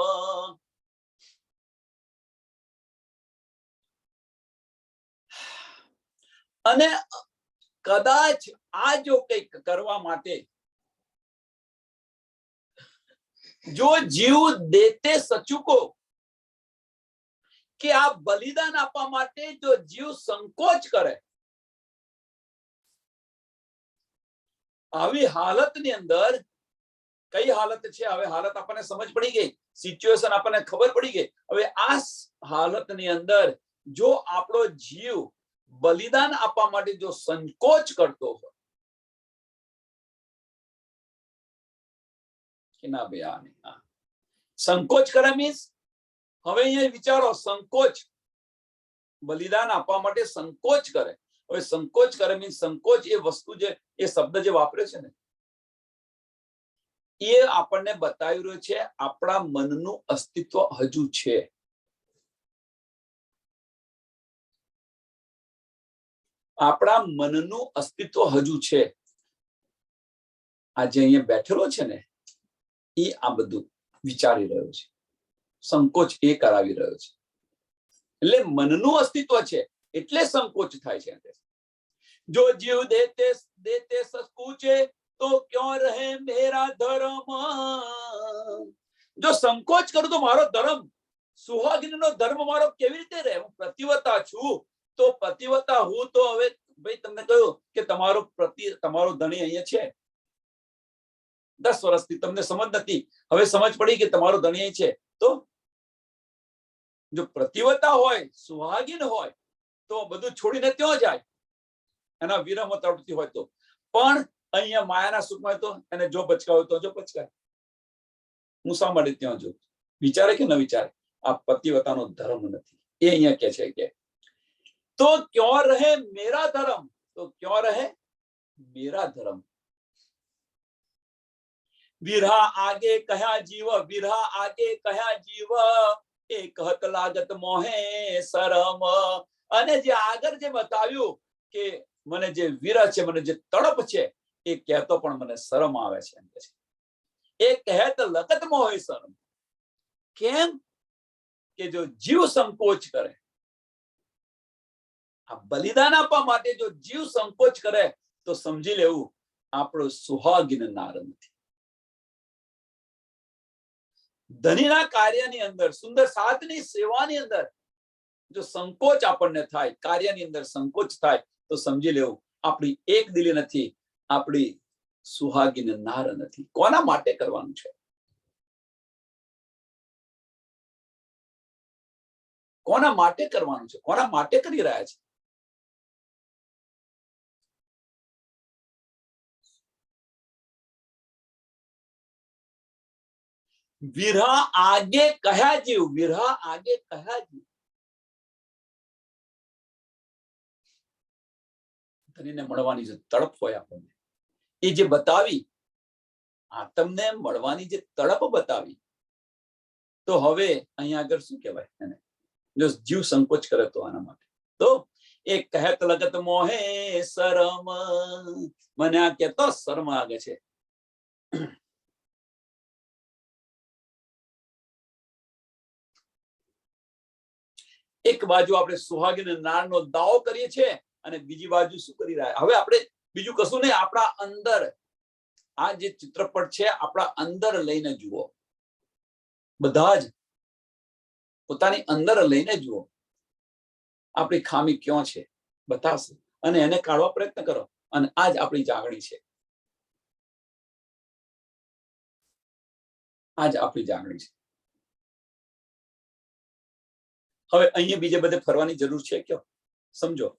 અને કદાચ આ જો કંઈક કરવા માટે जो जीव देते सचुको કે આ બલિદાન આપવા માટે જો જીવ સંકોચ કરે, આવી હાલતની અંદર કઈ હાલત છે, હવે હાલત આપણને સમજ પડી ગઈ, સિચ્યુએશન આપણને ખબર પડી ગઈ. હવે આ હાલતની અંદર જો આપણો જીવ બલિદાન આપવા માટે જો સંકોચ કરતો હોય કે ના ભાઈ આ નહીં, સંકોચ કરે મીન્સ હવે અહીંયા વિચારો, સંકોચ બલિદાન આપવા માટે સંકોચ કરે. હવે સંકોચ કરે મીન્સ સંકોચ એ વસ્તુ જે એ શબ્દ જે વાપરે છે ને એ આપણને બતાવી રહ્યો છે આપણા મનનું અસ્તિત્વ હજુ છે. આપણા મનનું અસ્તિત્વ હજુ છે. આજે અહીંયા બેઠેલો છે ને એ આ બધું વિચારી રહ્યો છે, સંકોચ એ કરાવી રહ્યો છે. એટલે મનનું અસ્તિત્વ છે એટલે સંકોચ થાય છે. જો જીવ દેતે દેતે સકૂચે તો ક્यों રહે મેરા ધર્મ. જો સંકોચ કરું તો મારો ધર્મ, સુહાગિનીનો ધર્મ મારો કેવી રીતે રહે? હું પતિવ્રતા છું તો પતિવ્રતા હું તો હવે ભાઈ તમને કહ્યું કે તમારો ધણી અહીંયા છે, 10 વર્ષથી તમને સમજ નથી, હવે સમજ પડી કે તમારો ધણી અહીં છે. તો જો પ્રતિવતા હોય, સુહાગીન હોય તો બધું છોડીને ત્યાં જાય, એના વિરહમાં તડપતી હોય તો. પણ અહીંયા માયાના સુખમાં તો એને જો બચકાવે તો જો બચકાય. હું શા માટે ત્યાં જો વિચારે કે ન વિચારે? આ પતિવતાનો ધર્મ નથી. એ અહીંયા કે છે કે તો ક્यों રહે મેરા ધર્મ, તો ક્यों રહે મેરા ધર્મ. વિરહા આગે કહ્યા જીવ, વિરહા આગે કહ્યા જીવ એ કહત લાગત મોહે શરમ. અને જે આગળ જે બતાવ્યું કે મને જે વિરહ છે, મને જે તડપ છે એ કહેતો પણ મને શરમ આવે છે. એ કહેત લગત મોહે શરમ. કેમ કે જો જીવ સંકોચ કરે, આ બલિદાન આપવા માટે જો જીવ સંકોચ કરે તો સમજી લેવું આપણો સુહાગીન નાર નથી. ધણીના કાર્યની અંદર, સુંદર સાધની સેવાની અંદર જો સંકોચ આપણને થાય, કાર્યની અંદર સંકોચ થાય તો સમજી લેવું આપણી એક દિલી નથી, આપણી સુહાગીન નાર નથી. કોના માટે કરવાનું છે? કોના માટે કરવાનું છે? કોના માટે કરી રહ્યા છે? વિરહ આગે કહ્યા જીવ, વિરહ આગે કહ્યા જીવ. ધણીને મળવાની જે તડપ હોય આપણને, એ જે બતાવી, આ તમને મળવાની જે તડપ બતાવી, તો હવે અહીંયા આગળ શું કહેવાય એને? જો જીવ સંકોચ કરે તો આના માટે તો એ કહેત લગત મોહે શરમ. મને આ કહેતો શરમ લાગે છે. એક બાજુ આપણે સુહાગીન નારનો દાવો કરીએ છીએ અને બીજી બાજુ શું કરી રહ્યા? હવે આપણે બીજું કશું નહીં, આપણા અંદર આ જે ચિત્રપટ છે આપણા અંદર લઈને જુઓ. બધા જ પોતાની અંદર લઈને જુઓ. આપણી ખામી ક્યાં છે બતાવશે અને એને કાઢવા પ્રયત્ન કરો. અને આ જ આપણી જાગણી છે, આ જ આપણી જાગણી છે. હવે અહીંયા બીજે બધે ફરવાની જરૂર છે? કયો સમજો.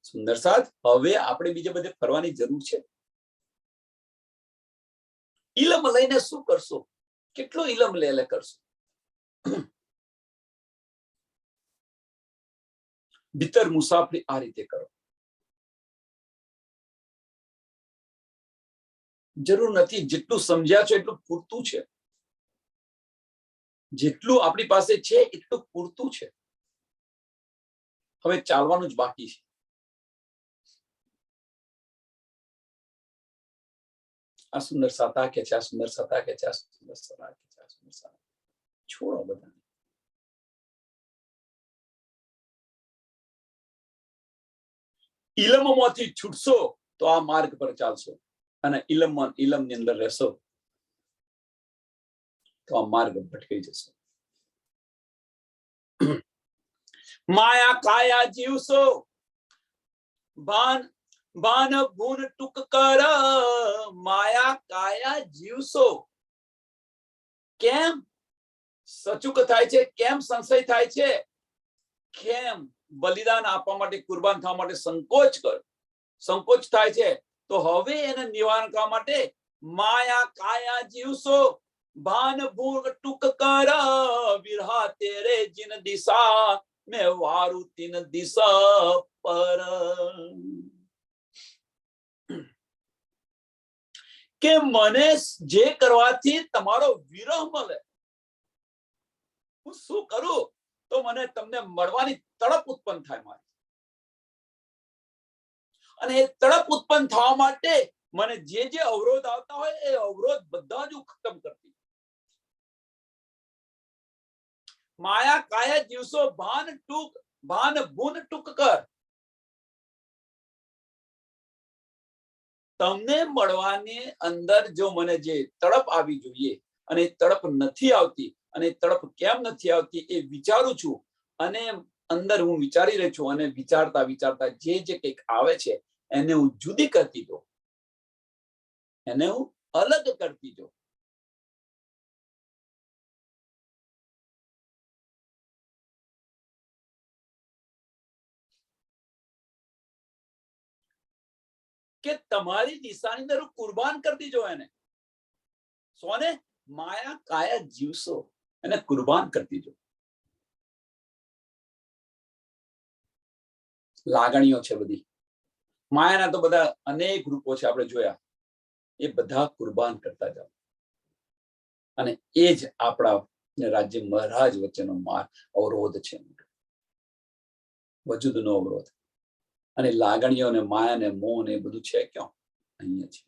સુંદર સાથ, હવે આપણે બીજે બધે ફરવાની જરૂર છે? ઇલમ લઈને શું કરશો? કેટલો ઇલમ લે કરશો? ભીતર મુસાફરી આ રીતે કરો. જરૂર નથી, જેટલું સમજ્યા છો એટલું પૂરતું છે. જેટલું આપણી પાસે છે એટલું પૂરતું છે. હવે ચાલવાનું જ બાકી છે. આ સુંદર સાતા કે છે, આ સુંદર સાતા કે છે, આ સુંદર સાતા કે છે, આ સુંદર સાતા. છોડો બધાને. ઇલમમાંથી છૂટશો તો આ માર્ગ પર ચાલશો, અને ઇલમની અંદર રહેશો તો આ માર્ગ ભટકાઈ જશે. માયા કાયા જીવશો, ભાન ભૂન ટૂંક કર. માયા કાયા જીવશો. કેમ સચુક થાય છે? કેમ સંશય થાય છે? કેમ બલિદાન આપવા માટે, કુરબાન થવા માટે સંકોચ થાય છે? તો હવે એને નિવારણ કરવા માટે માયા કાયા જીવશો, ભાન ભૂન ટૂંક કર. વિરહા તેરે જીન દિશા મેં વારું તીન દિશા પર. કે મને જે કરવાથી તમારો વિરહ મળે, હું શું કરું તો મને તમને મળવાની તડપ ઉત્પન્ન થાય મારી. અને એ તડપ ઉત્પન્ન થવા માટે મને જે અવરોધ આવતા હોય એ અવરોધ બધા જ હું ખતમ કરતી. માયા કાયા જીવશો, ભાન ભૂન ટૂંક કર. તમને મળવાની અંદર જો મને જે તડપ આવી જોઈએ અને તડપ નથી આવતી, અને તડપ કેમ નથી આવતી એ વિચારું છું, અને અંદર હું વિચારી રહી છું, અને વિચારતા વિચારતા જે કંઈક આવે છે એને હું જુદી કરતી દઉં, એને હું અલગ કરતી દઉં. કે તમારી દિશાની અંદર કુરબાન કરતી જો એને. સોને? માયા કાયા જીવશો, એને કુરબાન કરતી જો. લાગણીઓ છે બધી, માયાના તો બધા અનેક રૂપો છે, આપણે જોયા. એ બધા કુરબાન કરતા જાઓ, અને એ જ આપણા રાજ્ય મહારાજ વચ્ચેનો અવરોધ છે, વજૂદનો અવરોધ. અને લાગણીઓ ને માયા ને મોહ ને બધું છે ક્યાં? અહીંયા છે,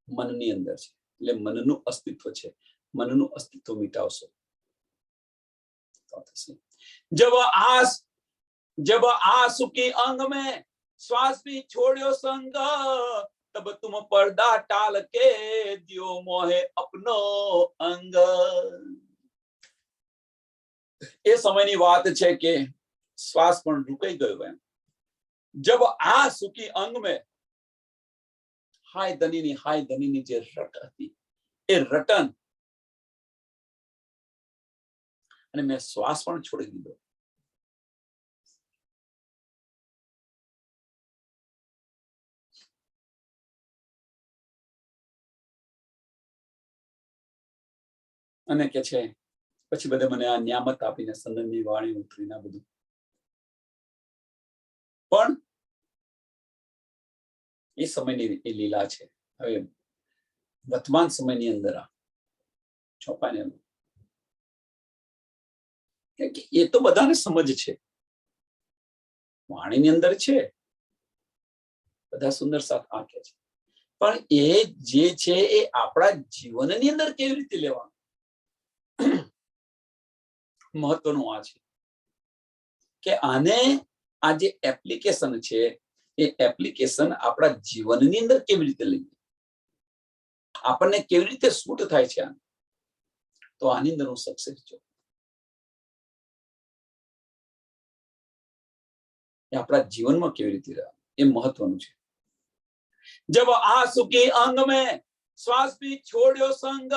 મનની અંદર છે. એટલે મનનું અસ્તિત્વ છે. મનનું અસ્તિત્વ મિટાવશો તો થશે. जब आंसू की अंग में श्वास भी छोड़ो संग, तब तुम पर्दा टाल के दियो मोहे अपनो अंग. એ સમયની વાત છે કે શ્વાસ પણ રૂકાઈ ગયો એમ. જબ આ સુખી અંગ में હાય ધનીની જે રટ હતી એ રટન, અને મેં શ્વાસ પણ છોડી દીધો. અને કે છે પછી બધે મને આ નિયામત આપીને સંદનની વાણી ઉતરીને બધું. પણ એ સમયની એ લીલા છે. હવે વર્તમાન સમયની અંદર આ ચોપાને એ તો બધાને સમજ છે, વાણીની અંદર છે, બધા સુંદર સાથ આંકે છે. પણ એ જે છે એ આપણા જીવનની અંદર કેવી રીતે લેવાનું, મહત્વનું આ છે કે આને આ જે એપ્લિકેશન છે એ એપ્લિકેશન આપણા જીવનની અંદર કેવી રીતે લઈએ, આપણને કેવી રીતે સૂટ થાય છે આ, તો આની અંદર હું સક્સેસ છું. એ આપણા જીવનમાં કેવી રીતે રહે એ મહત્વનું છે. જબ આંસુ કે અંગ में श्वास भी छोड़ो संग,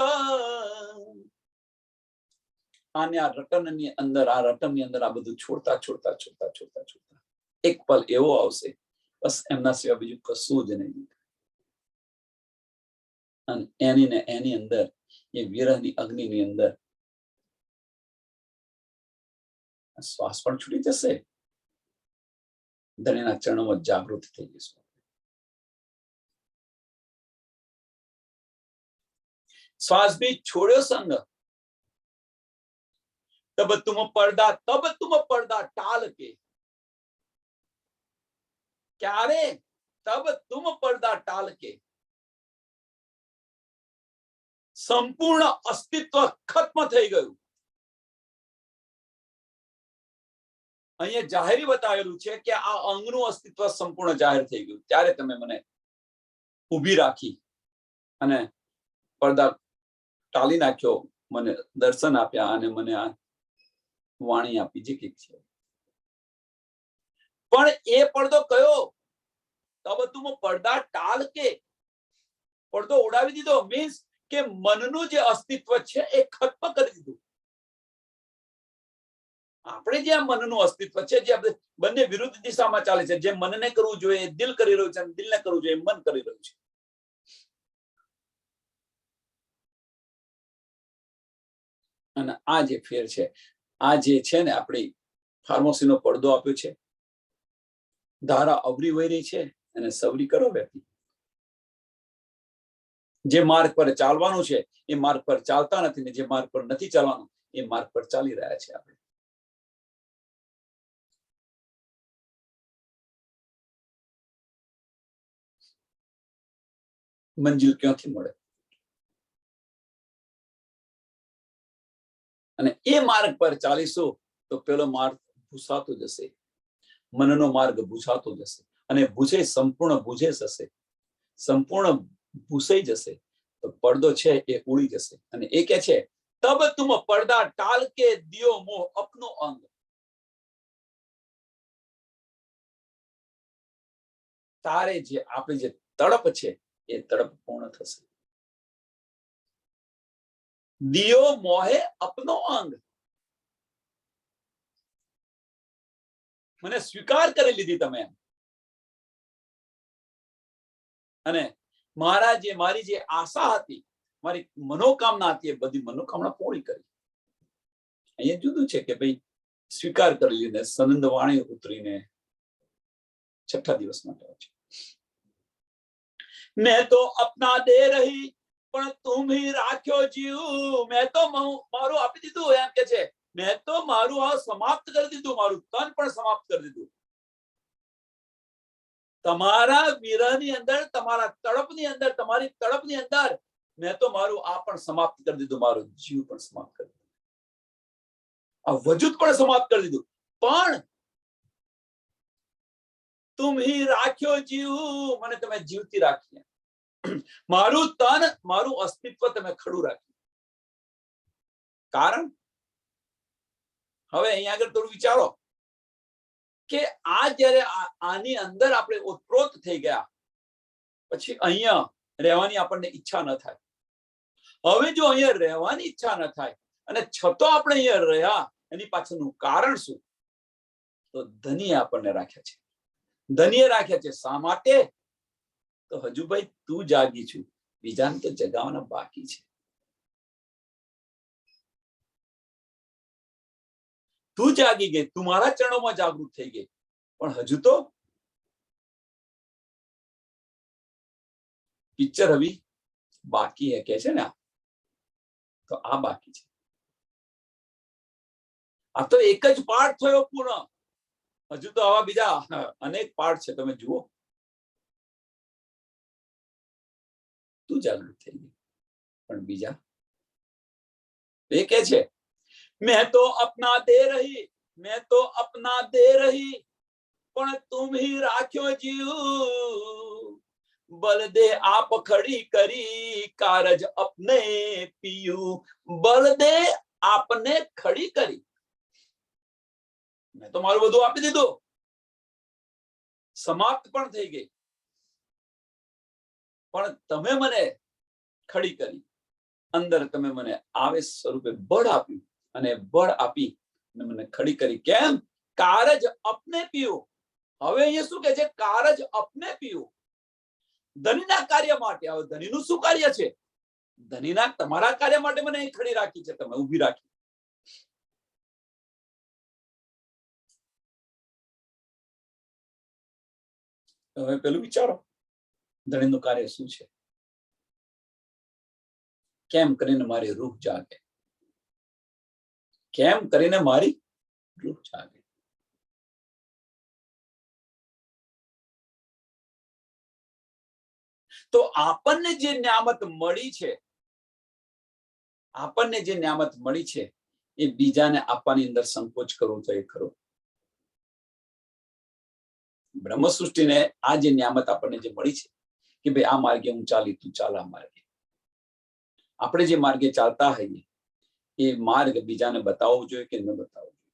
આને આ રટનની અંદર આ બધું છોડતા છોડતા છોડતા છોડતા છોડતા એક પલ એવો આવશે બસ એમના સિવાય બીજું કશું જ નહીં. અને એની અંદર એ વિરહની અગ્નિની અંદર શ્વાસ પણ છૂટી જશે. ધણીના ચરણોમાં જાગૃત થઈ જશું. श्वास भी छोड़ो संग, तब तुम पर्दा टाल के. क्यारे तब तुम पर्दा टाल के. संपूर्ण अस्तित्व खत्म થઈ ગયું. અહીંયા જાહેરી બતાવેલું છે કે આ અંગનું અસ્તિત્વ સંપૂર્ણ જાહેર થઈ ગયું. ત્યારે તમે મને ઊભી રાખી અને પડદા ટાળી નાખ્યો, મને દર્શન આપ્યા અને મને આ વાણી આપી જે કઈક છે. પણ એ પડદો કયો? તબ તુમ પડદા ટાલ કે. પડદો ઉડાવી દીધો મીન્સ કે મનનું જે અસ્તિત્વ છે એ ખત્મ કરી દીધું. આપણે જે આ મનનું અસ્તિત્વ છે જે બંને વિરુદ્ધ દિશામાં ચાલે છે. જે મનને કરવું જોઈએ દિલ કરી રહ્યું છે અને દિલને કરવું જોઈએ મન કરી રહ્યું છે. અને આ જે ફેર છે, આ જે છે ને આપણી ફાર્મસીનો પડદો આપ્યો છે, ધારા અવરી વહી રહી છે અને સવરી કરો વ્યક્તિ. જે માર્ગ પર ચાલવાનું છે એ માર્ગ પર ચાલતા નથી ને જે માર્ગ પર નથી ચાલવાનું એ માર્ગ પર ચાલી રહ્યા છે આપણે. મંજિલ ક્યાંથી મળે? અને એ માર્ગ પર ચાલીશું તો પેલો માર્ગ ભૂસાતો જશે, મનનો માર્ગ ભૂસાતો જશે અને ભૂસે સંપૂર્ણ ભૂજે જશે, સંપૂર્ણ ભૂસાઈ જશે તો પડદો છે એ ઉડી જશે. અને એ કે છે તબ તુમ પડદા ટાલ કે દિયો મોહ અપનો અંગ. તારે જે આપણી જે તડપ છે એ તડપ પૂર્ણ થશે. દિયો મોહે અપનો અંગ. મને સ્વીકાર કરી લીધી તમે અને મારી જે આશા હતી, મારી મનોકામના હતી એ બધી મનોકામના પૂરી કરી. અહીંયા જુદું છે કે ભાઈ સ્વીકાર કરી લીધે સનંદ વાણી ઉતરીને 6 દિવસ માટે છે. મેં તો અપના દે રહી પણ તું ही રાખ્યો જીવ. મેં તો મારું આપી દીધું એમ કે છે. મેં તો મારું આ સમાપ્ત કરી દીધું, મારું તન પણ સમાપ્ત કરી દીધું. તમારા વિરહની અંદર, તમારા તડપની અંદર, તમારી તડપની અંદર મેં તો મારું આ પણ સમાપ્ત કરી દીધું, મારું જીવ પણ સમાપ્ત કરી દીધું, આ વજૂદ પણ સમાપ્ત કરી દીધું. પણ તુમ ही રાખ્યો જીવ, મને તમે જીવતી રાખી. મારું તન, મારું અસ્તિત્વ તમે ખડું રાખ્યું. કારણ હવે અહીંયા આગળ થોડું વિચારો કે આ જ્યારે આની અંદર આપણે ઓતપ્રોત થઈ ગયા પછી અહીંયા રહેવાની આપણને ઈચ્છા ન થાય. હવે જો અહીંયા રહેવાની ઈચ્છા ન થાય અને છતો આપણે અહીંયા રહ્યા, એની પાછળનું કારણ શું? તો ધનીએ આપણને રાખ્યા છે. ધનીએ રાખ્યા છે શા માટે? તો હજુ ભાઈ તું જાગી છું, બીજાને તો જગાવવાના બાકી છે. તું જાગી ગઈ, તું મારા ચરણોમાં જાગૃત થઈ ગઈ, પણ હજુ તો પિક્ચર હવે બાકી હે કે છે ને, તો આ બાકી છે. આ તો એક જ પાર્ટ થયો પૂર્ણ, હજુ તો આવા બીજા અનેક પાર્ટ છે. તમે જુઓ, તું જાગૃત થઈ ગઈ પણ બીજા એ કે છે मैं तो अपना दे रही, मैं तो अपना दे रही પણ તુમ ही રાખ્યો જીવ. બલ દે આપ ખડી કરી કારજ અપને પીયું. બલ દે આપને ખડી કરી. મેં તો મારું બધું આપી દીધું, સમાપ્ત પણ થઈ ગઈ, પણ તમે મને ખડી કરી. અંદર તમે મને આવેશ સ્વરૂપે બળ આપ્યું અને બળ આપી મને ખડી કરી. કેમ? કારજ અપને પીયું. હવે અહીંયા શું કે છે? કારજ અપને પીવું, ધનીના કાર્ય માટે. હવે ધનીનું શું કાર્ય છે? ધનીના તમારા કાર્ય માટે મને અહીં ખડી રાખી છે, તમે ઊભી રાખી. હવે પેલું વિચારો, ધણીનું કાર્ય શું છે? કેમ કરીને મારી રૂહ જાગે, કેમ કરીને મારી રૂહ જાગે. તો આપણને જે ન્યામત મળી છે, આપણને જે ન્યામત મળી છે એ બીજાને આપવાની અંદર સંકોચ કરવો જોઈએ ખરો? બ્રહ્મ સૃષ્ટિને આ જે ન્યામત આપણને જે મળી છે કે ભાઈ આ માર્ગે હું ચાલી, તું ચાલ આ માર્ગે. આપણે જે માર્ગે ચાલતા હોઈએ એ માર્ગ બીજાને બતાવવો જોઈએ કે ન બતાવવો જોઈએ?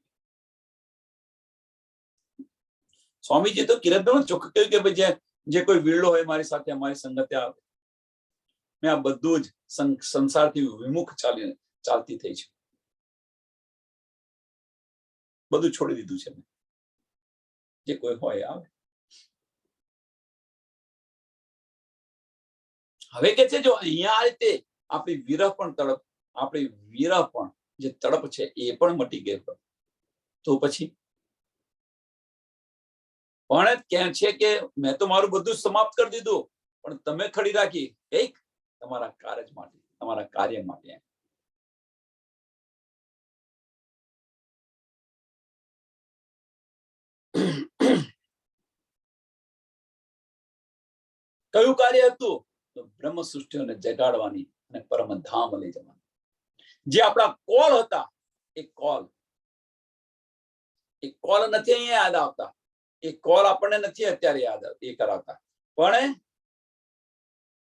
સ્વામીજી તો કિરતભાઈ ચોખ્ખું કહ્યું કે ભાઈ જે કોઈ વીરલો હોય મારી સાથે અમારી સંગતે આવે. મેં આ બધું જ સંસારથી વિમુખ ચાલતી થઈ છે, બધું છોડી દીધું છે. જે કોઈ હોય આવે. હવે કે છે જો અહીંયા આ રીતે આપણી વિરહ પણ તડપ, આપણી વિરહ પણ જે તડપ છે એ પણ મટી ગઈ હોય તો પછી પણ કે છે કે મેં તો મારું બધું સમાપ્ત કરી દીધું, પણ તમે ખડી રાખી એક તમારા કાર્ય માટે, તમારા કાર્ય માટે. કયું કાર્ય હતું? તો બ્રહ્મ સૃષ્ટિઓને જગાડવાની અને પરમધામ લઈ જવાની. જે આપણા કોલ હતા એ કોલ નથી અહીંયા યાદ આવતા, એ કોલ આપણને નથી અત્યારે યાદ એ કરાવતા, પણ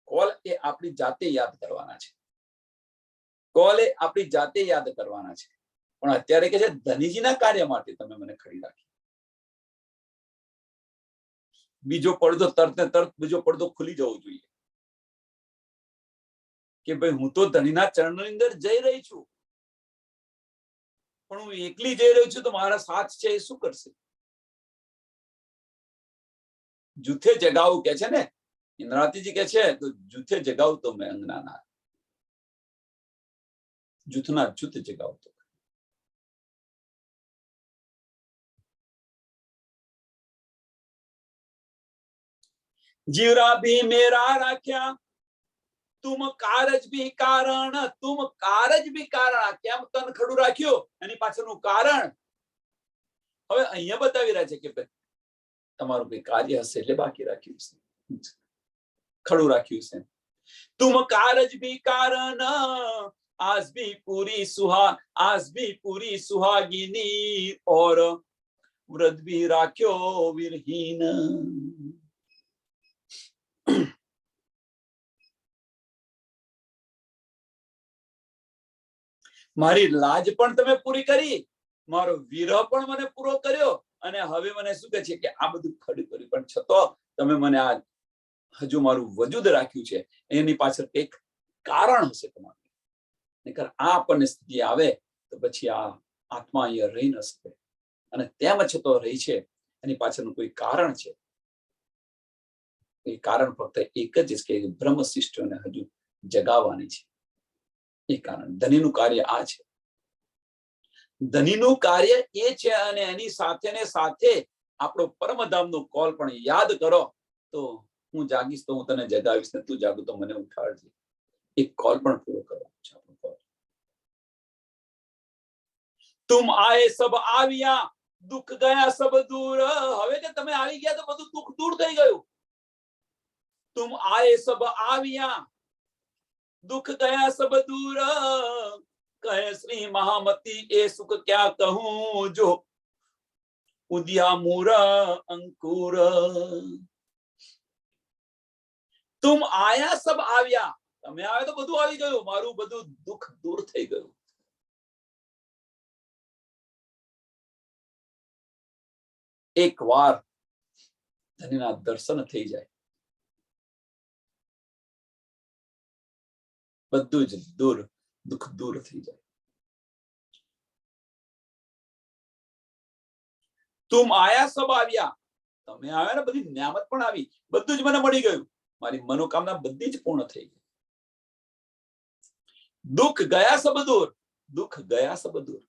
કોલ એ આપણી જાતે યાદ કરવાના છે. કોલ એ આપણી જાતે યાદ કરવાના છે. પણ અત્યારે કે છે ધનીજીના કાર્ય માટે તમે મને ખડી રાખી. બીજો પડદો તરત ને તરત બીજો પડદો ખુલી જવો જોઈએ કે ભાઈ હું તો ધણીના ચરણની અંદર જઈ રહી છું, પણ હું એકલી જઈ રહ્યો છું તો મારા સાથ છે એ શું કરશે? જૂથે જગાવું કે છે ને, ઇન્દ્રાવતીજી કે છે તો જૂથે જગાવું તો મેં અંગના, જૂથના જૂથ જગાવું તો. જીવરા ભી મેરા રાખ્યા, તુમ કારજ ભી કારણ, તુમ કારજ ભી કારણ. કેમ તન ખડું રાખ્યું? એની પાછળનું કારણ હવે અહીંયા બતાવી રહ્યા છે કે તમારું કઈ કાર્ય હશે એટલે બાકી રાખ્યું છે, ખડું રાખ્યું છે. તુમ કારજ ભી કારણ, आज भी पूरी सुहागिनी और व्रत भी राख्यो वीरहीन. મારી લાજ પણ તમે પૂરી કરી, મારો વિરહ પણ મને પૂરો કર્યો, અને હવે મને શું કહે છે કે આ બધું ખડું કર્યું, પણ છતાં તમે મને આ હજુ મારું વજૂદ રાખ્યું છે, એની પાછળ એક કારણ હશે તમારું. નહીંતર આ આપણને સ્થિતિ આવે તો પછી આ આત્મા અહીંયા રહી ન શકે, અને તેમ છતાં રહી છે એની પાછળનું કોઈ કારણ છે. એ કારણ ફક્ત એક જ કે બ્રહ્મ શિષ્ટોને હજુ જગાવવાની છે. એ કારણ ધનીનું કાર્ય આ છે. ધનીનું કાર્ય એ છે, અને એની સાથે ને સાથે આપણો પરમધામનો કોલ પણ યાદ કરો તો હું જાગીશ તો હું તને જગાવીશ, ને તું જાગું તો મને ઉઠાડજે. એક કોલ પણ પૂરો કરવાનો છે આપણો કોલ. તુમ આએ સબ આવ્યા, દુઃખ ગયા સબ દૂર. હવે કે તમે આવી ગયા તો બધું દુઃખ દૂર થઈ ગયું. તુમ આએ સબ આવ્યા, દુઃખ ગયા સબ દૂર. કહે શ્રી મહામતી એ સુખ ક્યાં કહું, જો ઉદિયા મૂર અંકુર. તુમ આયા સબ આવ્યા, તમે આવે તો બધું આવી ગયું, મારું બધું દુઃખ દૂર થઈ ગયું. એક વાર ધનીના દર્શન થઈ જાય, બધું જ દુઃખ દૂર થઈ જાય. તુમ આયા સબ આવ્યા, તમે આવ્યા ને, બધી નિયામત પણ આવી, બધું જ મને મળી ગયું, મારી મનોકામના બધી જ પૂર્ણ થઈ ગઈ. દુઃખ ગયા સબ દૂર, દુઃખ ગયા સબ દૂર.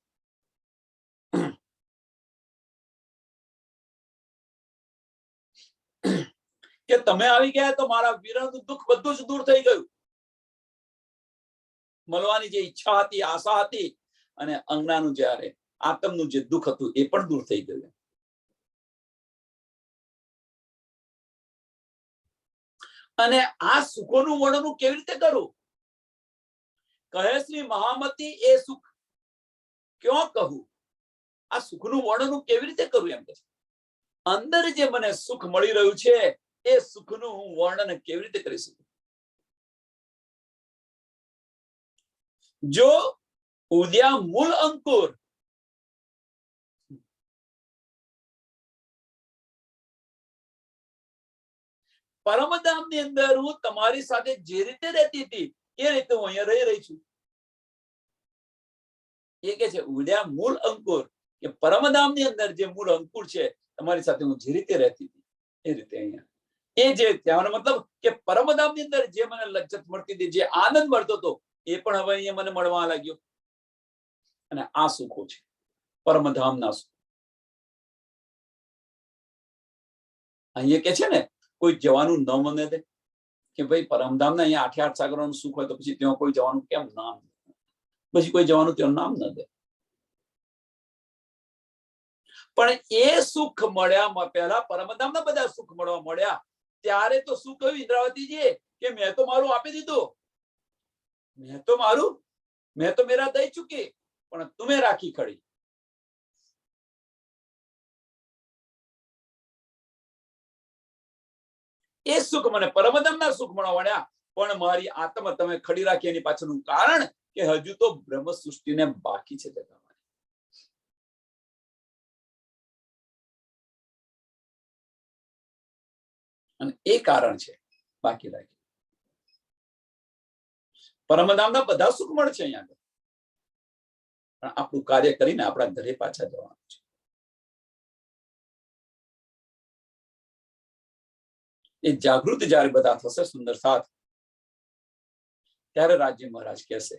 કે તમે આવી ગયા તો મારા વિરહનું દુઃખ બધું જ દૂર થઈ ગયું. મળવાની જે ઈચ્છા હતી, આશા હતી, અને અંગનાનું જ્યારે આત્મનું જે દુઃખ હતું એ પણ દૂર થઈ ગયું. અને આ સુખોનું વર્ણન કેવી રીતે કરું? કહે શ્રી મહામતી એ સુખ ક્યાં કહું? આ સુખનું વર્ણન કેવી રીતે કરું એમ કે અંદર જે મને સુખ મળી રહ્યું છે એ સુખનું હું વર્ણન કેવી રીતે કરી શકું? જો ઉદ્યા મૂળ અંકુર, પરમધામની અંદર હું તમારી સાથે જે રીતે રહેતી હતી એ રીતે હું અહીંયા રહી રહી છું. એ કે છે ઉદ્યા મૂળ અંકુર, કે પરમધામની અંદર જે મૂળ અંકુર છે, તમારી સાથે હું જે રીતે રહેતી હતી એ રીતે અહીંયા. એ જે કહેવાનો મતલબ કે પરમધામની અંદર જે મને લજ્જત મળતી હતી, જે આનંદ મળતો હતો, એ પણ હવે અહીંયા મને મળવા લાગ્યો. અને આ સુખો છે પરમધામના સુખ. અહીંયા કે છે ને, કોઈ જવાનું ન મને દે, કે ભાઈ પરમધામના અહીંયા 8 સાગરોનું સુખ હોય તો પછી ત્યાં કોઈ જવાનું કેમ નામ, પછી કોઈ જવાનું ત્યાં નામ ન દે. પણ એ સુખ મળ્યા પહેલા પરમધામના બધા સુખ મળવા મળ્યા ત્યારે તો શું કહ્યું ઇન્દ્રાવતીજીએ કે મેં તો મારું આપી દીધું, મેં તો મેરા દઈ ચૂકી, પણ તુમે રાખી ખડી. એ સુખ મને પરમધામના સુખ મળવા મળ્યા, પણ મારી આત્મા તમે ખડી રાખી. એની પાછળનું કારણ કે હજુ તો બ્રહ્મ સૃષ્ટિને બાકી છે જગાવવાની. અને એ કારણ છે બાકી રાખી. પરમધામના બધા સુખ મળશે અહીંયા, પણ આપણું કાર્ય કરીને આપણા ઘરે પાછા જવાનું છે. એ જાગૃત જયારે બધા થશે સુંદર સાથ, ત્યારે રાજ્ય મહારાજ કહેશે,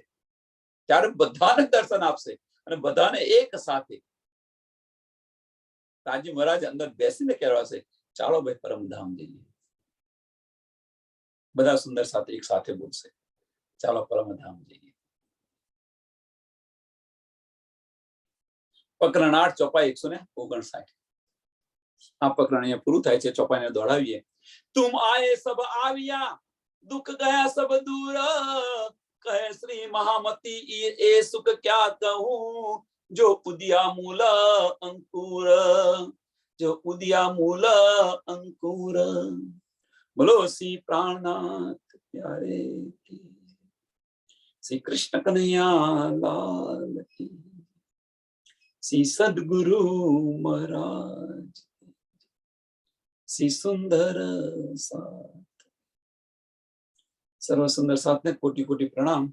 ત્યારે બધાને દર્શન આપશે અને બધાને એક સાથે રાજ્ય મહારાજ અંદર બેસીને કહેવાશે, ચાલો ભાઈ પરમધામ જઈએ. બધા સુંદર સાથે એક સાથે બોલશે, ચાલો પરમધામ જઈએ. પ્રકરણ 8 ચોપાઈ 159. આ પ્રકરણ અહીંયા પૂરું થાય છે. ચોપાઈને દોડાવીએ. તુમ આયે સબ આવ્યા, દુઃખ ગયા સબ દૂર, કહે શ્રી મહામતી એ સુખ ક્યાં કહું, જો ઉદિયા મૂલ અંકુર, જો ઉદિયા મૂલ અંકુર. બોલો શ્રી પ્રાણનાથ પ્યારે કી, શ્રી કૃષ્ણ કનૈયા લાલ કી, શ્રી સદગુરુ મહારાજ, શ્રી સુંદર સાથ. સર્વ સુંદર સાથને કોટી કોટી પ્રણામ.